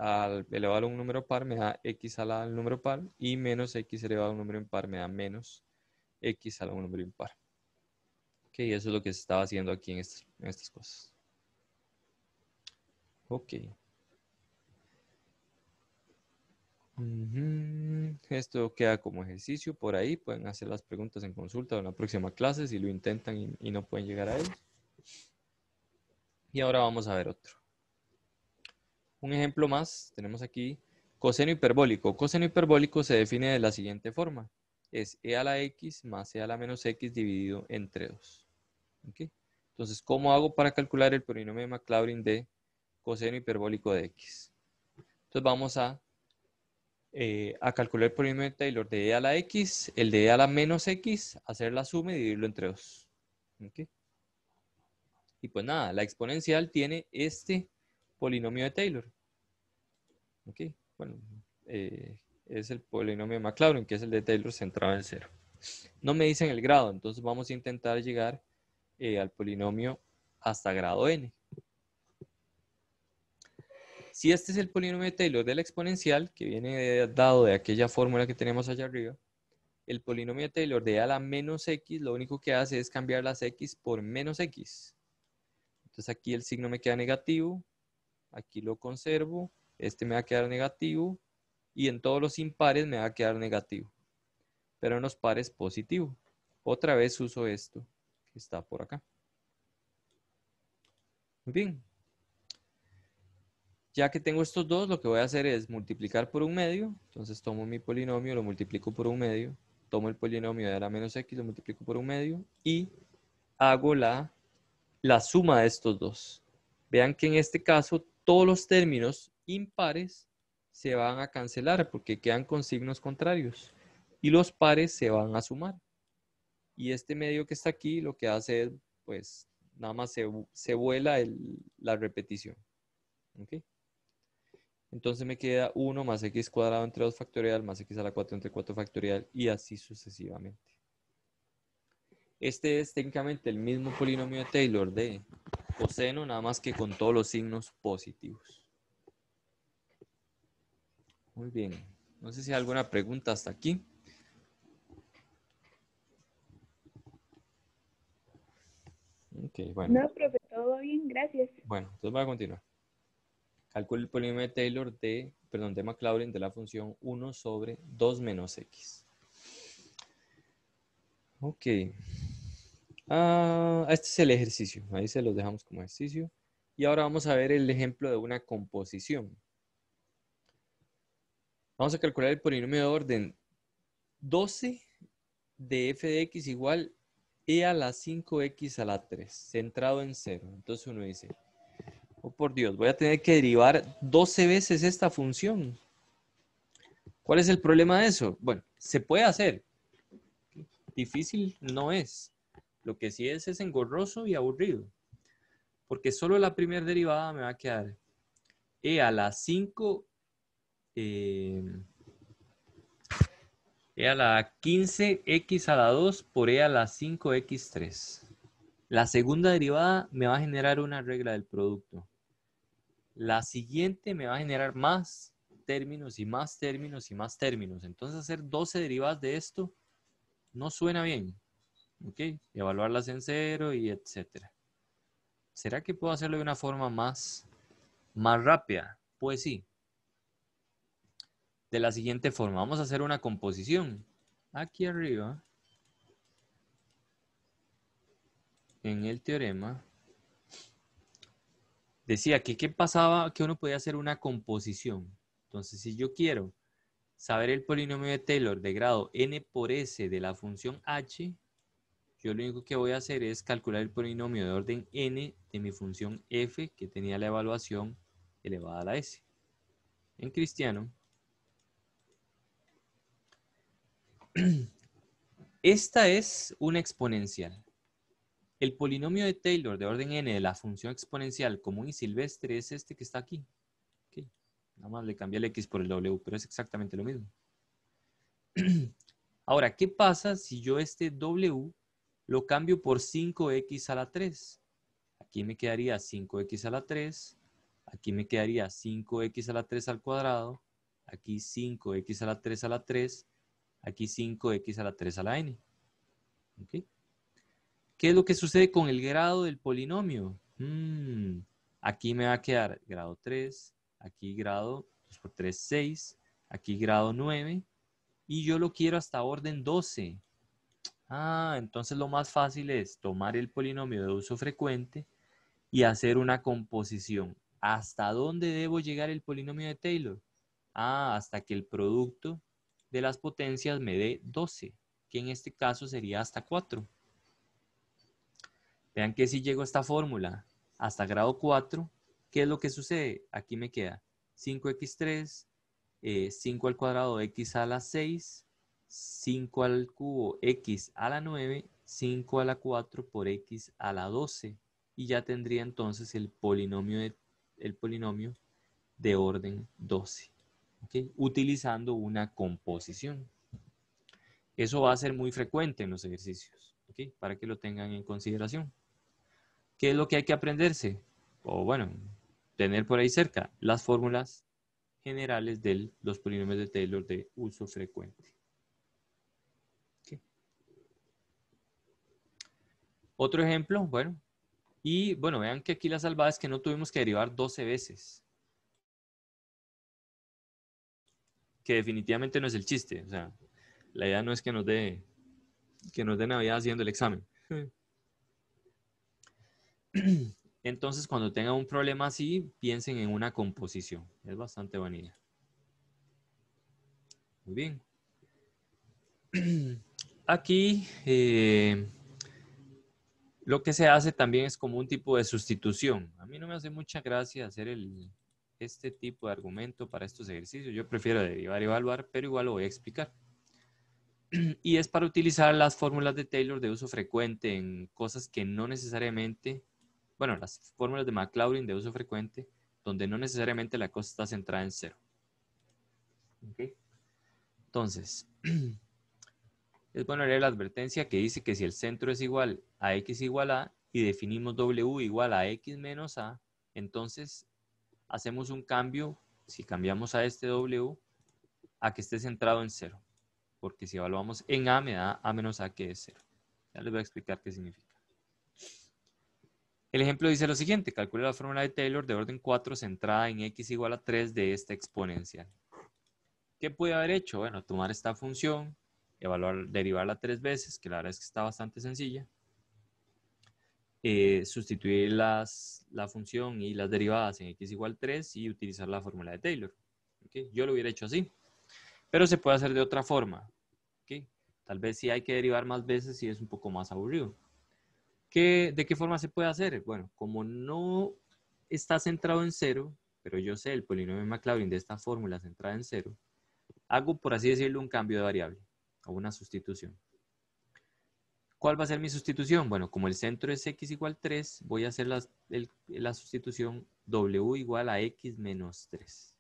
elevado a un número par me da x elevado al número par y menos x elevado a un número impar me da menos x elevado a un número impar. Ok, eso es lo que se estaba haciendo aquí en estas cosas. Ok. Esto queda como ejercicio por ahí. Pueden hacer las preguntas en consulta o en la próxima clase si lo intentan y no pueden llegar a ellos. Y ahora vamos a ver otro. Un ejemplo más, tenemos aquí coseno hiperbólico. Coseno hiperbólico se define de la siguiente forma. Es e a la x más e a la menos x dividido entre 2. ¿Okay? Entonces, ¿cómo hago para calcular el polinomio de Maclaurin de coseno hiperbólico de x? Entonces vamos a calcular el polinomio de Taylor de e a la x, el de e a la menos x, hacer la suma y dividirlo entre 2. ¿Okay? Y pues nada, la exponencial tiene este polinomio de Taylor. ¿Ok? Bueno, es el polinomio de Maclaurin, que es el de Taylor centrado en 0. No me dicen el grado, entonces vamos a intentar llegar al polinomio hasta grado n. Si este es el polinomio de Taylor de la exponencial, que viene dado de aquella fórmula que tenemos allá arriba, el polinomio de Taylor de a la menos x, lo único que hace es cambiar las x por menos x. Entonces aquí el signo me queda negativo, aquí lo conservo, este me va a quedar negativo, y en todos los impares me va a quedar negativo. Pero en los pares positivo. Otra vez uso esto que está por acá. Muy bien. Ya que tengo estos dos, lo que voy a hacer es multiplicar por un medio. Entonces tomo mi polinomio, lo multiplico por un medio. Tomo el polinomio de a la menos x, lo multiplico por un medio. Y hago la suma de estos dos. Vean que en este caso todos los términos impares se van a cancelar porque quedan con signos contrarios. Y los pares se van a sumar. Y este medio que está aquí lo que hace es, pues, nada más se vuela la repetición. ¿Ok? Entonces me queda 1 más x cuadrado entre 2 factorial más x a la 4 entre 4 factorial y así sucesivamente. Este es técnicamente el mismo polinomio de Taylor de coseno, nada más que con todos los signos positivos. Muy bien. No sé si hay alguna pregunta hasta aquí. Ok, bueno. No, profe, todo bien, gracias. Bueno, entonces voy a continuar. Calculo el polinomio de Taylor de Maclaurin de la función 1 sobre 2 menos x. Ok. Este es el ejercicio. Ahí se los dejamos como ejercicio. Y ahora vamos a ver el ejemplo de una composición. Vamos a calcular el polinomio de orden 12 de f de x igual e a la 5x a la 3, centrado en 0. Entonces uno dice, oh por Dios, voy a tener que derivar 12 veces esta función. ¿Cuál es el problema de eso? Bueno, se puede hacer. Difícil no es. Lo que sí es engorroso y aburrido. Porque solo la primera derivada me va a quedar e a la 5, e a la 15x a la 2 por e a la 5x3. La segunda derivada me va a generar una regla del producto. La siguiente me va a generar más términos y más términos y más términos. Entonces hacer 12 derivadas de esto no suena bien. ¿Ok? Evaluarlas en 0 y etcétera. ¿Será que puedo hacerlo de una forma más rápida? Pues sí. De la siguiente forma. Vamos a hacer una composición. Aquí arriba. en el teorema, decía que qué pasaba, que uno podía hacer una composición. Entonces, si yo quiero saber el polinomio de Taylor de grado n por s de la función h, yo lo único que voy a hacer es calcular el polinomio de orden n de mi función f que tenía la evaluación elevada a la s. En cristiano, esta es una exponencial. El polinomio de Taylor de orden n de la función exponencial común y silvestre es este que está aquí. Okay. Nada más le cambié el x por el w, pero es exactamente lo mismo. Ahora, ¿qué pasa si yo este w lo cambio por 5x a la 3? Aquí me quedaría 5x a la 3. Aquí me quedaría 5x a la 3 al cuadrado. Aquí 5x a la 3 a la 3. Aquí 5x a la 3 a la n. ¿Okay? ¿Qué es lo que sucede con el grado del polinomio? Aquí me va a quedar grado 3. Aquí grado 2 por 3, 6. Aquí grado 9. Y yo lo quiero hasta orden 12. Entonces lo más fácil es tomar el polinomio de uso frecuente y hacer una composición. ¿Hasta dónde debo llegar el polinomio de Taylor? Hasta que el producto de las potencias me dé 12, que en este caso sería hasta 4. Vean que si llego a esta fórmula hasta grado 4, ¿qué es lo que sucede? Aquí me queda 5x3, 5 al cuadrado x a la 6, 5 al cubo x a la 9, 5 a la 4 por x a la 12. Y ya tendría entonces el polinomio de orden 12. ¿Okay? Utilizando una composición. Eso va a ser muy frecuente en los ejercicios. ¿Okay? Para que lo tengan en consideración. ¿Qué es lo que hay que aprenderse? O bueno, tener por ahí cerca las fórmulas generales de los polinomios de Taylor de uso frecuente. ¿Okay? Otro ejemplo, bueno. Y bueno, vean que aquí la salvada es que no tuvimos que derivar 12 veces. Que definitivamente no es el chiste. O sea, la idea no es que nos dé Navidad haciendo el examen. Entonces, cuando tengan un problema así, piensen en una composición. Es bastante vanilla. Muy bien. Aquí lo que se hace también es como un tipo de sustitución. A mí no me hace mucha gracia hacer este tipo de argumento para estos ejercicios. Yo prefiero derivar y evaluar, pero igual lo voy a explicar. Y es para utilizar las fórmulas de Taylor de uso frecuente en cosas que no necesariamente, bueno, las fórmulas de Maclaurin de uso frecuente, donde no necesariamente la cosa está centrada en 0. ¿Okay? Entonces, es bueno leer la advertencia que dice que si el centro es igual a x igual a y definimos w igual a x menos a, entonces hacemos un cambio, si cambiamos a este w, a que esté centrado en 0. Porque si evaluamos en a, me da a menos a que es 0. Ya les voy a explicar qué significa. El ejemplo dice lo siguiente. Calcule la fórmula de Taylor de orden 4 centrada en x igual a 3 de esta exponencial. ¿Qué puede haber hecho? Bueno, tomar esta función, derivarla 3 veces, que la verdad es que está bastante sencilla. Sustituir la función y las derivadas en x igual 3 y utilizar la fórmula de Taylor. ¿Okay? Yo lo hubiera hecho así. Pero se puede hacer de otra forma. ¿Okay? Tal vez si hay que derivar más veces y es un poco más aburrido. ¿De qué forma se puede hacer? Bueno, como no está centrado en 0, pero yo sé el polinomio de Maclaurin de esta fórmula centrada en 0, hago, por así decirlo, un cambio de variable o una sustitución. ¿Cuál va a ser mi sustitución? Bueno, como el centro es x igual 3, voy a hacer la sustitución w igual a x menos 3.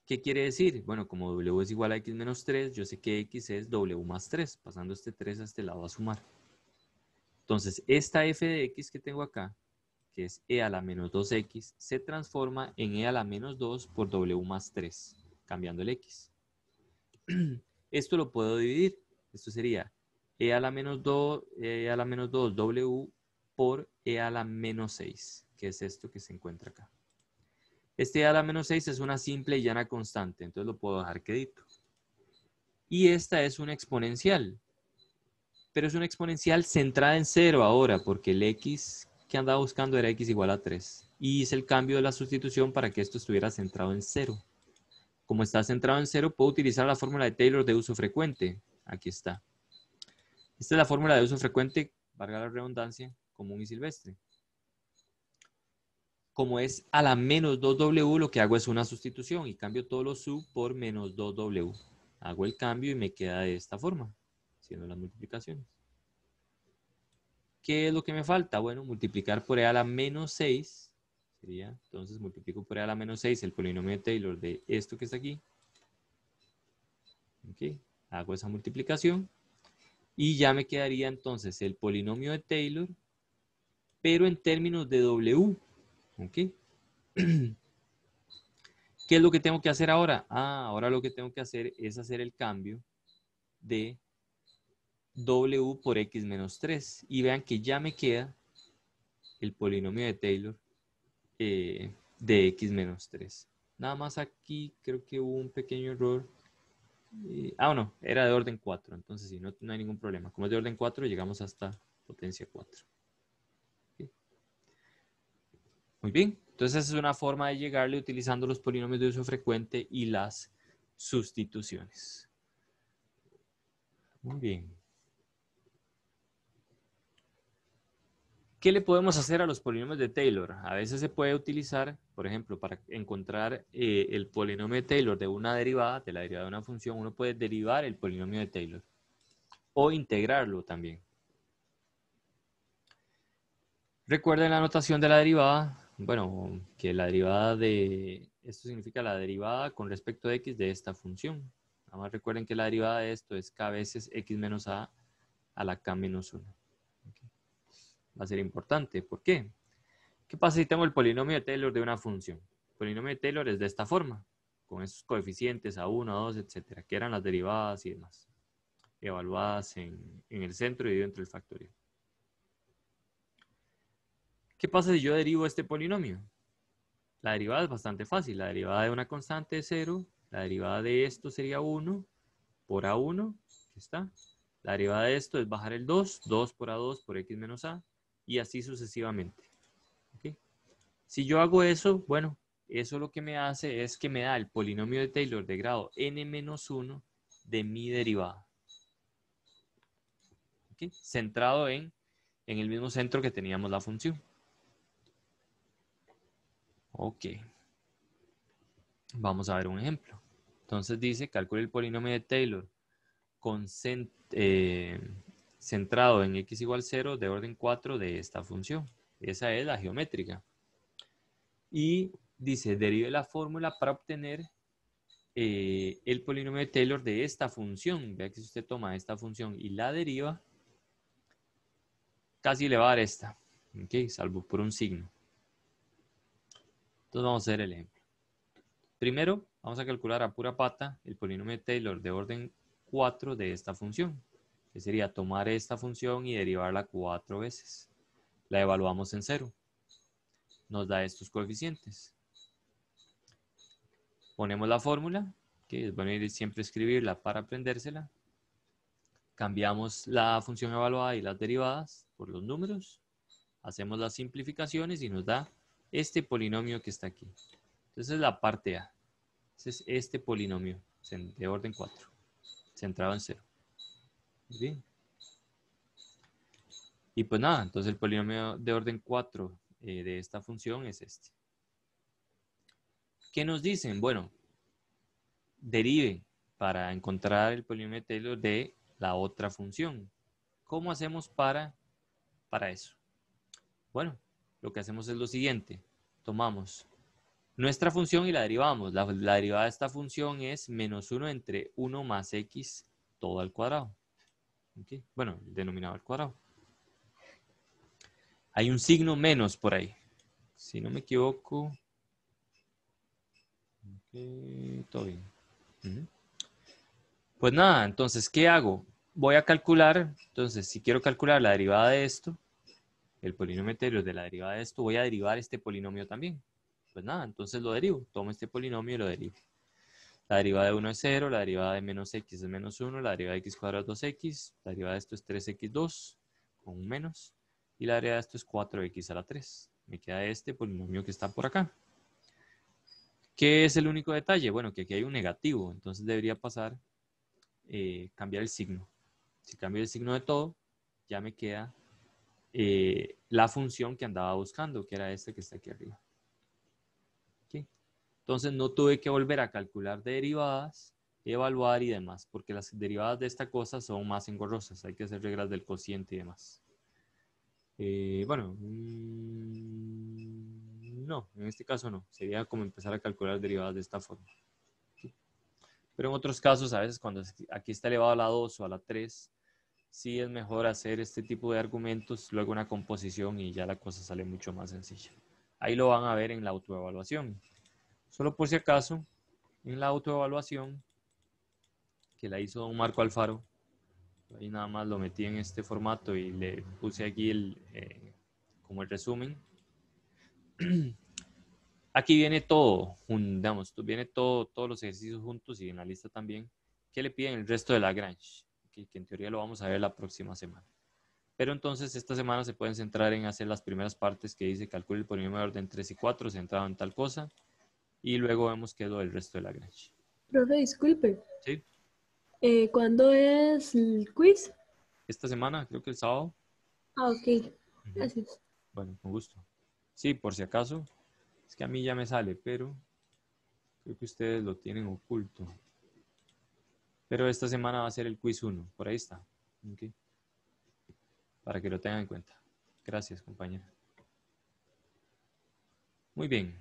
¿Qué quiere decir? Bueno, como w es igual a x menos 3, yo sé que x es w más 3. Pasando este 3 a este lado a sumar. Entonces, esta f de x que tengo acá, que es e a la menos 2x, se transforma en e a la menos 2 por w más 3, cambiando el x. Esto lo puedo dividir. Esto sería e a la menos 2 w por e a la menos 6, que es esto que se encuentra acá. Este e a la menos 6 es una simple y llana constante, entonces lo puedo dejar quedito. Y esta es una exponencial. pero es una exponencial centrada en 0 ahora, porque el x que andaba buscando era x igual a 3. Y hice el cambio de la sustitución para que esto estuviera centrado en 0. Como está centrado en 0, puedo utilizar la fórmula de Taylor de uso frecuente. Aquí está. Esta es la fórmula de uso frecuente, valga la redundancia, común y silvestre. Como es a la menos 2w, lo que hago es una sustitución y cambio todo lo sub por menos 2w. Hago el cambio y me queda de esta forma, haciendo las multiplicaciones. ¿Qué es lo que me falta? Bueno, multiplicar por e a la menos 6. Sería, entonces multiplico por e a la menos 6 el polinomio de Taylor de esto que está aquí. Ok, hago esa multiplicación. Y ya me quedaría entonces el polinomio de Taylor, pero en términos de w. ¿Ok? ¿Qué es lo que tengo que hacer ahora? Ahora lo que tengo que hacer es hacer el cambio de w por x menos 3. Y vean que ya me queda el polinomio de Taylor de x menos 3. Nada más aquí creo que hubo un pequeño error. No, era de orden 4. Entonces sí, no hay ningún problema. Como es de orden 4, llegamos hasta potencia 4. ¿Okay? Muy bien. Entonces esa es una forma de llegarle utilizando los polinomios de uso frecuente y las sustituciones. Muy bien. ¿Qué le podemos hacer a los polinomios de Taylor? A veces se puede utilizar, por ejemplo, para encontrar el polinomio de Taylor de una derivada, de la derivada de una función, uno puede derivar el polinomio de Taylor o integrarlo también. Recuerden la notación de la derivada. Bueno, que la derivada de... Esto significa la derivada con respecto a x de esta función. Nada más recuerden que la derivada de esto es k veces x menos a la k menos 1. Okay. Va a ser importante. ¿Por qué? ¿Qué pasa si tengo el polinomio de Taylor de una función? El polinomio de Taylor es de esta forma, con esos coeficientes a1, a2, etcétera, que eran las derivadas y demás, evaluadas en el centro y dividido entre el factorial. ¿Qué pasa si yo derivo este polinomio? La derivada es bastante fácil. La derivada de una constante es 0. La derivada de esto sería 1 por a1. Aquí está. La derivada de esto es bajar el 2. 2 por a2 por x menos a. Y así sucesivamente. ¿Okay? Si yo hago eso, bueno, eso lo que me hace es que me da el polinomio de Taylor de grado n-1 de mi derivada. ¿Okay? Centrado en el mismo centro que teníamos la función. Ok. Vamos a ver un ejemplo. Entonces dice, calcule el polinomio de Taylor centrado en x igual 0 de orden 4 de esta función. Esa es la geométrica. Y dice, derive la fórmula para obtener el polinomio de Taylor de esta función. Vea que si usted toma esta función y la deriva, casi le va a dar esta. ¿Okay? Salvo por un signo. Entonces vamos a hacer el ejemplo. Primero, vamos a calcular a pura pata el polinomio de Taylor de orden 4 de esta función, que sería tomar esta función y derivarla 4 veces. La evaluamos en 0. Nos da estos coeficientes. Ponemos la fórmula, que es bueno siempre escribirla para aprendérsela. Cambiamos la función evaluada y las derivadas por los números. Hacemos las simplificaciones y nos da este polinomio que está aquí. Entonces es la parte A. Ese es este polinomio de orden 4, centrado en 0. Bien. Y pues nada, entonces el polinomio de orden 4 de esta función es este. ¿Qué nos dicen? Bueno, derive para encontrar el polinomio de Taylor de la otra función. ¿Cómo hacemos para eso? Bueno, lo que hacemos es lo siguiente. Tomamos nuestra función y la derivamos. La derivada de esta función es menos 1 entre 1 más x todo al cuadrado. ¿Okay? Bueno, el denominador al cuadrado. Hay un signo menos por ahí. Si no me equivoco. Okay, todo bien. Pues nada, entonces, ¿qué hago? Voy a calcular, entonces, si quiero calcular la derivada de esto, el polinomio de Taylor de la derivada de esto, voy a derivar este polinomio también. Pues nada, entonces lo derivo. Tomo este polinomio y lo derivo. La derivada de 1 es 0, la derivada de menos x es menos 1, la derivada de x cuadrado es 2x, la derivada de esto es 3x2 con un menos, y la derivada de esto es 4x a la 3. Me queda este polinomio que está por acá. ¿Qué es el único detalle? Bueno, que aquí hay un negativo, entonces debería pasar, cambiar el signo. Si cambio el signo de todo, ya me queda la función que andaba buscando, que era esta que está aquí arriba. ¿Okay? Entonces no tuve que volver a calcular derivadas, evaluar y demás, porque las derivadas de esta cosa son más engorrosas. Hay que hacer reglas del cociente y demás. Bueno, no, en este caso no. Sería como empezar a calcular derivadas de esta forma. ¿Sí? Pero en otros casos, a veces cuando aquí está elevado a la 2 o a la 3, sí es mejor hacer este tipo de argumentos, luego una composición y ya la cosa sale mucho más sencilla. Ahí lo van a ver en la autoevaluación. Solo por si acaso, en la autoevaluación que la hizo don Marco Alfaro, ahí nada más lo metí en este formato y le puse aquí como el resumen. Aquí viene todo, digamos, viene todos los ejercicios juntos y en la lista también, que le piden el resto de Lagrange, que en teoría lo vamos a ver la próxima semana. Pero entonces esta semana se pueden centrar en hacer las primeras partes que dice calcule el polinomio de orden 3 y 4 centrado en tal cosa, y luego vemos qué es lo del resto de Lagrange. Profe, disculpe. ¿Sí? ¿Cuándo es el quiz? Esta semana, creo que el sábado. Ah, ok. Gracias. Bueno, con gusto. Sí, por si acaso. Es que a mí ya me sale, pero creo que ustedes lo tienen oculto. Pero esta semana va a ser el quiz 1. Por ahí está. Okay. Para que lo tengan en cuenta. Gracias, compañera. Muy bien.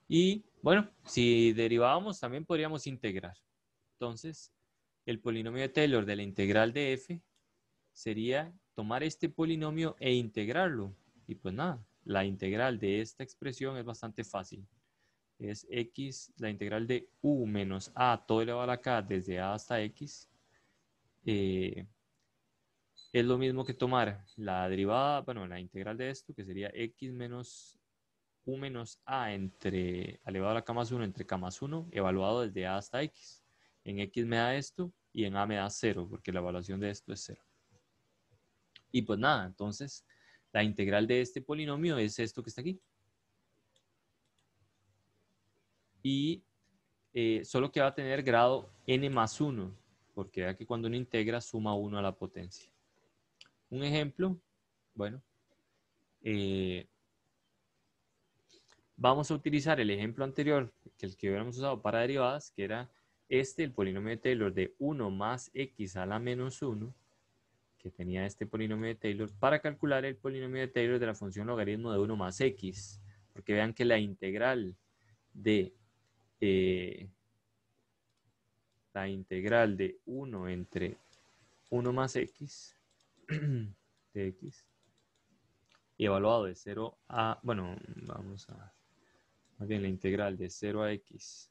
Y bueno, si derivábamos, también podríamos integrar. Entonces, el polinomio de Taylor de la integral de f sería tomar este polinomio e integrarlo. Y pues nada, la integral de esta expresión es bastante fácil. Es x, la integral de u menos a todo elevado a la k desde a hasta x. Es lo mismo que tomar la derivada, bueno, la integral de esto, que sería x menos u menos a elevado a la k más 1 entre k más 1, evaluado desde a hasta x. En x me da esto y en a me da 0, porque la evaluación de esto es 0. Y pues nada, entonces la integral de este polinomio es esto que está aquí. Y solo que va a tener grado n más 1, porque vea que cuando uno integra suma 1 a la potencia. Un ejemplo, bueno, vamos a utilizar el ejemplo anterior, que el que hubiéramos usado para derivadas, que era el polinomio de Taylor de 1 más x a la menos 1, que tenía este polinomio de Taylor, para calcular el polinomio de Taylor de la función logaritmo de 1 más x. Porque vean que la integral de 1 entre 1 más x de x y evaluado de 0 a, bueno, vamos a, más bien la integral de 0 a x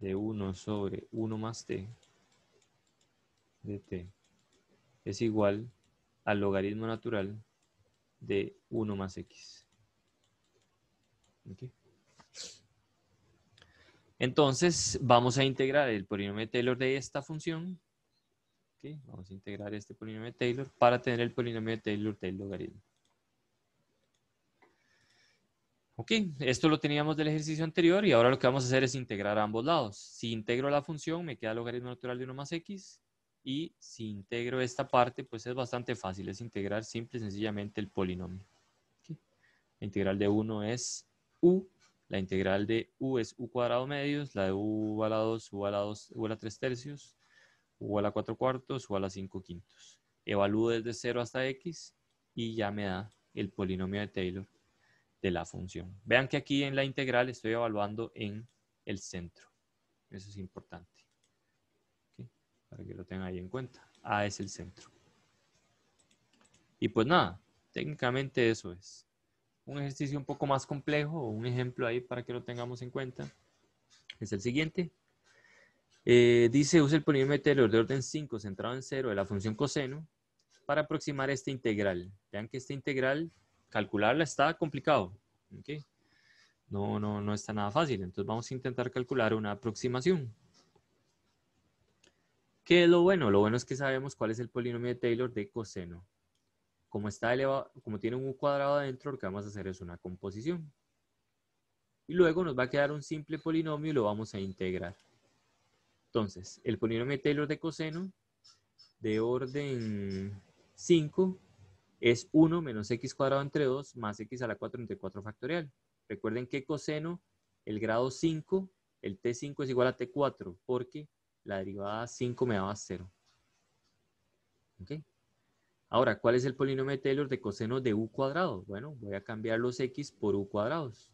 de 1 sobre 1 más t de t es igual al logaritmo natural de 1 más x. ¿Okay? Entonces, vamos a integrar el polinomio de Taylor de esta función. ¿Okay? Vamos a integrar este polinomio de Taylor para tener el polinomio de Taylor del logaritmo. Ok, esto lo teníamos del ejercicio anterior y ahora lo que vamos a hacer es integrar a ambos lados. Si integro la función, me queda el logaritmo natural de 1 más x. Y si integro esta parte, pues es bastante fácil. Es integrar simple y sencillamente el polinomio. Okay. La integral de 1 es u. La integral de u es u cuadrado medios. La de u a la 2, u a la 2, u a la 3 tercios, u a la 4 cuartos, u a la 5 quintos. Evalúo desde 0 hasta x y ya me da el polinomio de Taylor de la función. Vean que aquí en la integral estoy evaluando en el centro. Eso es importante. ¿Okay? Para que lo tengan ahí en cuenta. A es el centro. Y pues nada, técnicamente eso es. Un ejercicio un poco más complejo, un ejemplo ahí para que lo tengamos en cuenta, es el siguiente. Dice, usa el polinomio de Taylor de orden 5 centrado en 0 de la función coseno para aproximar esta integral. Vean que esta integral, calcularla está complicado. ¿Okay? no está nada fácil. Entonces vamos a intentar calcular una aproximación. ¿Qué es lo bueno? Lo bueno es que sabemos cuál es el polinomio de Taylor de coseno. Como está elevado, como tiene un u cuadrado adentro, lo que vamos a hacer es una composición. Y luego nos va a quedar un simple polinomio y lo vamos a integrar. Entonces, el polinomio de Taylor de coseno de orden 5 es 1 menos x cuadrado entre 2 más x a la 4 entre 4 factorial. Recuerden que coseno, el grado 5, el T5 es igual a T4, porque la derivada 5 me daba 0. ¿Ok? Ahora, ¿cuál es el polinomio de Taylor de coseno de u cuadrado? Bueno, voy a cambiar los x por u cuadrados.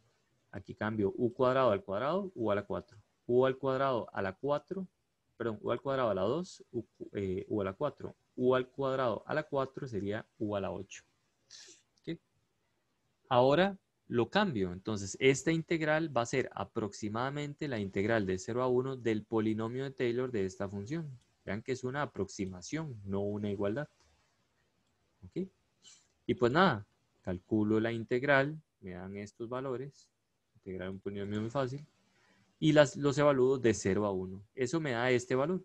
Aquí cambio u cuadrado al cuadrado, u a la 4. U al cuadrado a la 4, perdón, u al cuadrado a la 2, u a la 4. U al cuadrado a la 4 sería u a la 8. ¿Ok? Ahora lo cambio. Entonces, esta integral va a ser aproximadamente la integral de 0 a 1 del polinomio de Taylor de esta función. Vean que es una aproximación, no una igualdad. ¿Ok? Y pues nada, calculo la integral, me dan estos valores, integrar un polinomio muy fácil, y los evalúo de 0 a 1. Eso me da este valor.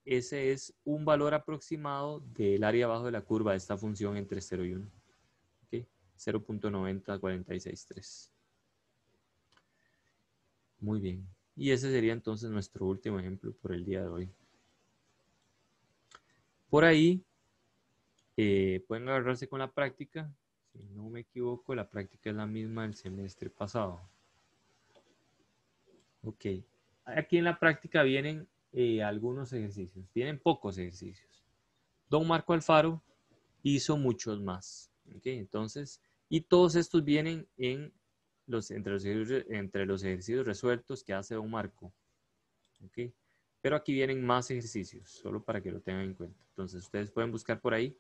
Ese es un valor aproximado del área abajo de la curva de esta función entre 0 y 1. ¿Okay? 0.90463. Muy bien. Y ese sería entonces nuestro último ejemplo por el día de hoy. Por ahí pueden agarrarse con la práctica. Si no me equivoco, la práctica es la misma del semestre pasado. Ok. Aquí en la práctica vienen algunos ejercicios. Vienen pocos ejercicios. Don Marco Alfaro hizo muchos más. Ok. Entonces, y todos estos vienen entre los ejercicios resueltos que hace Don Marco. Ok. Pero aquí vienen más ejercicios, solo para que lo tengan en cuenta. Entonces, ustedes pueden buscar por ahí.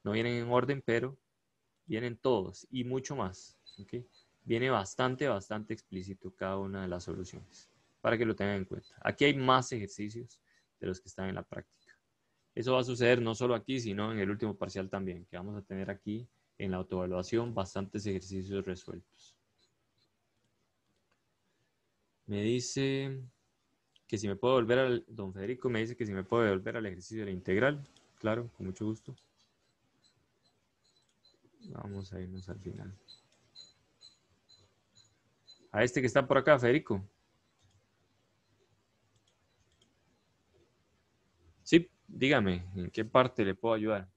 No vienen en orden, pero vienen todos y mucho más. ¿Okay? Viene bastante explícito cada una de las soluciones para que lo tengan en cuenta. Aquí hay más ejercicios de los que están en la práctica. Eso va a suceder no solo aquí, sino en el último parcial también, que vamos a tener aquí en la autoevaluación bastantes ejercicios resueltos. Me dice que si me puedo volver al... Don Federico me dice que si me puedo volver al ejercicio de la integral. Claro, con mucho gusto. Vamos a irnos al final. A este que está por acá, Federico. Sí, dígame, ¿en qué parte le puedo ayudar?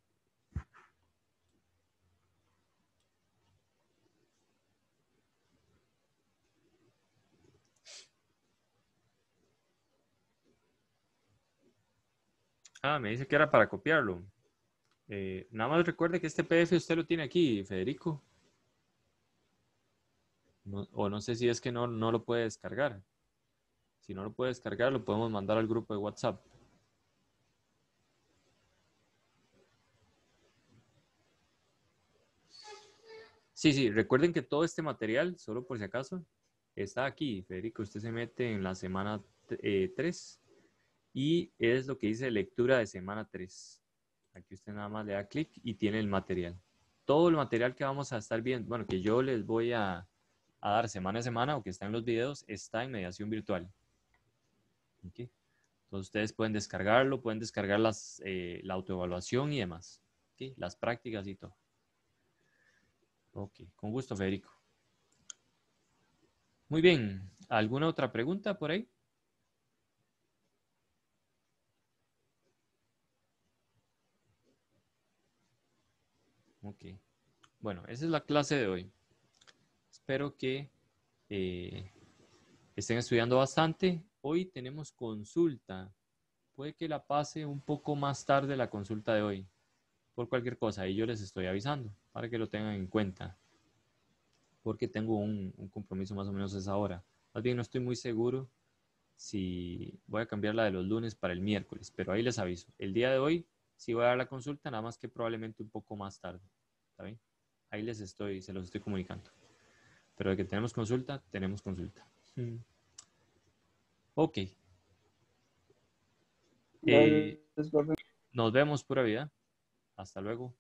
Ah, me dice que era para copiarlo. Nada más recuerde que este PDF usted lo tiene aquí, Federico. O no sé si es que no lo puede descargar. Si no lo puede descargar, lo podemos mandar al grupo de WhatsApp. Sí, recuerden que todo este material, solo por si acaso, está aquí, Federico. Usted se mete en la semana 3 y es lo que dice lectura de semana 3. Aquí usted nada más le da clic y tiene el material. Todo el material que vamos a estar viendo, bueno, que yo les voy a dar semana a semana o que está en los videos, está en mediación virtual. ¿Okay? Entonces ustedes pueden descargarlo, pueden descargar la autoevaluación y demás. ¿Okay? Las prácticas y todo. Ok, con gusto, Federico. Muy bien, ¿alguna otra pregunta por ahí? Ok, bueno, esa es la clase de hoy. Espero que estén estudiando bastante. Hoy tenemos consulta. Puede que la pase un poco más tarde la consulta de hoy. Por cualquier cosa, ahí yo les estoy avisando para que lo tengan en cuenta. Porque tengo un compromiso más o menos a esa hora. Más bien no estoy muy seguro si voy a cambiar la de los lunes para el miércoles, pero ahí les aviso. El día de hoy sí voy a dar la consulta, nada más que probablemente un poco más tarde. ¿Está bien? Ahí se los estoy comunicando. Pero de que tenemos consulta, tenemos consulta. Ok. Gracias, profe. Nos vemos, pura vida. Hasta luego.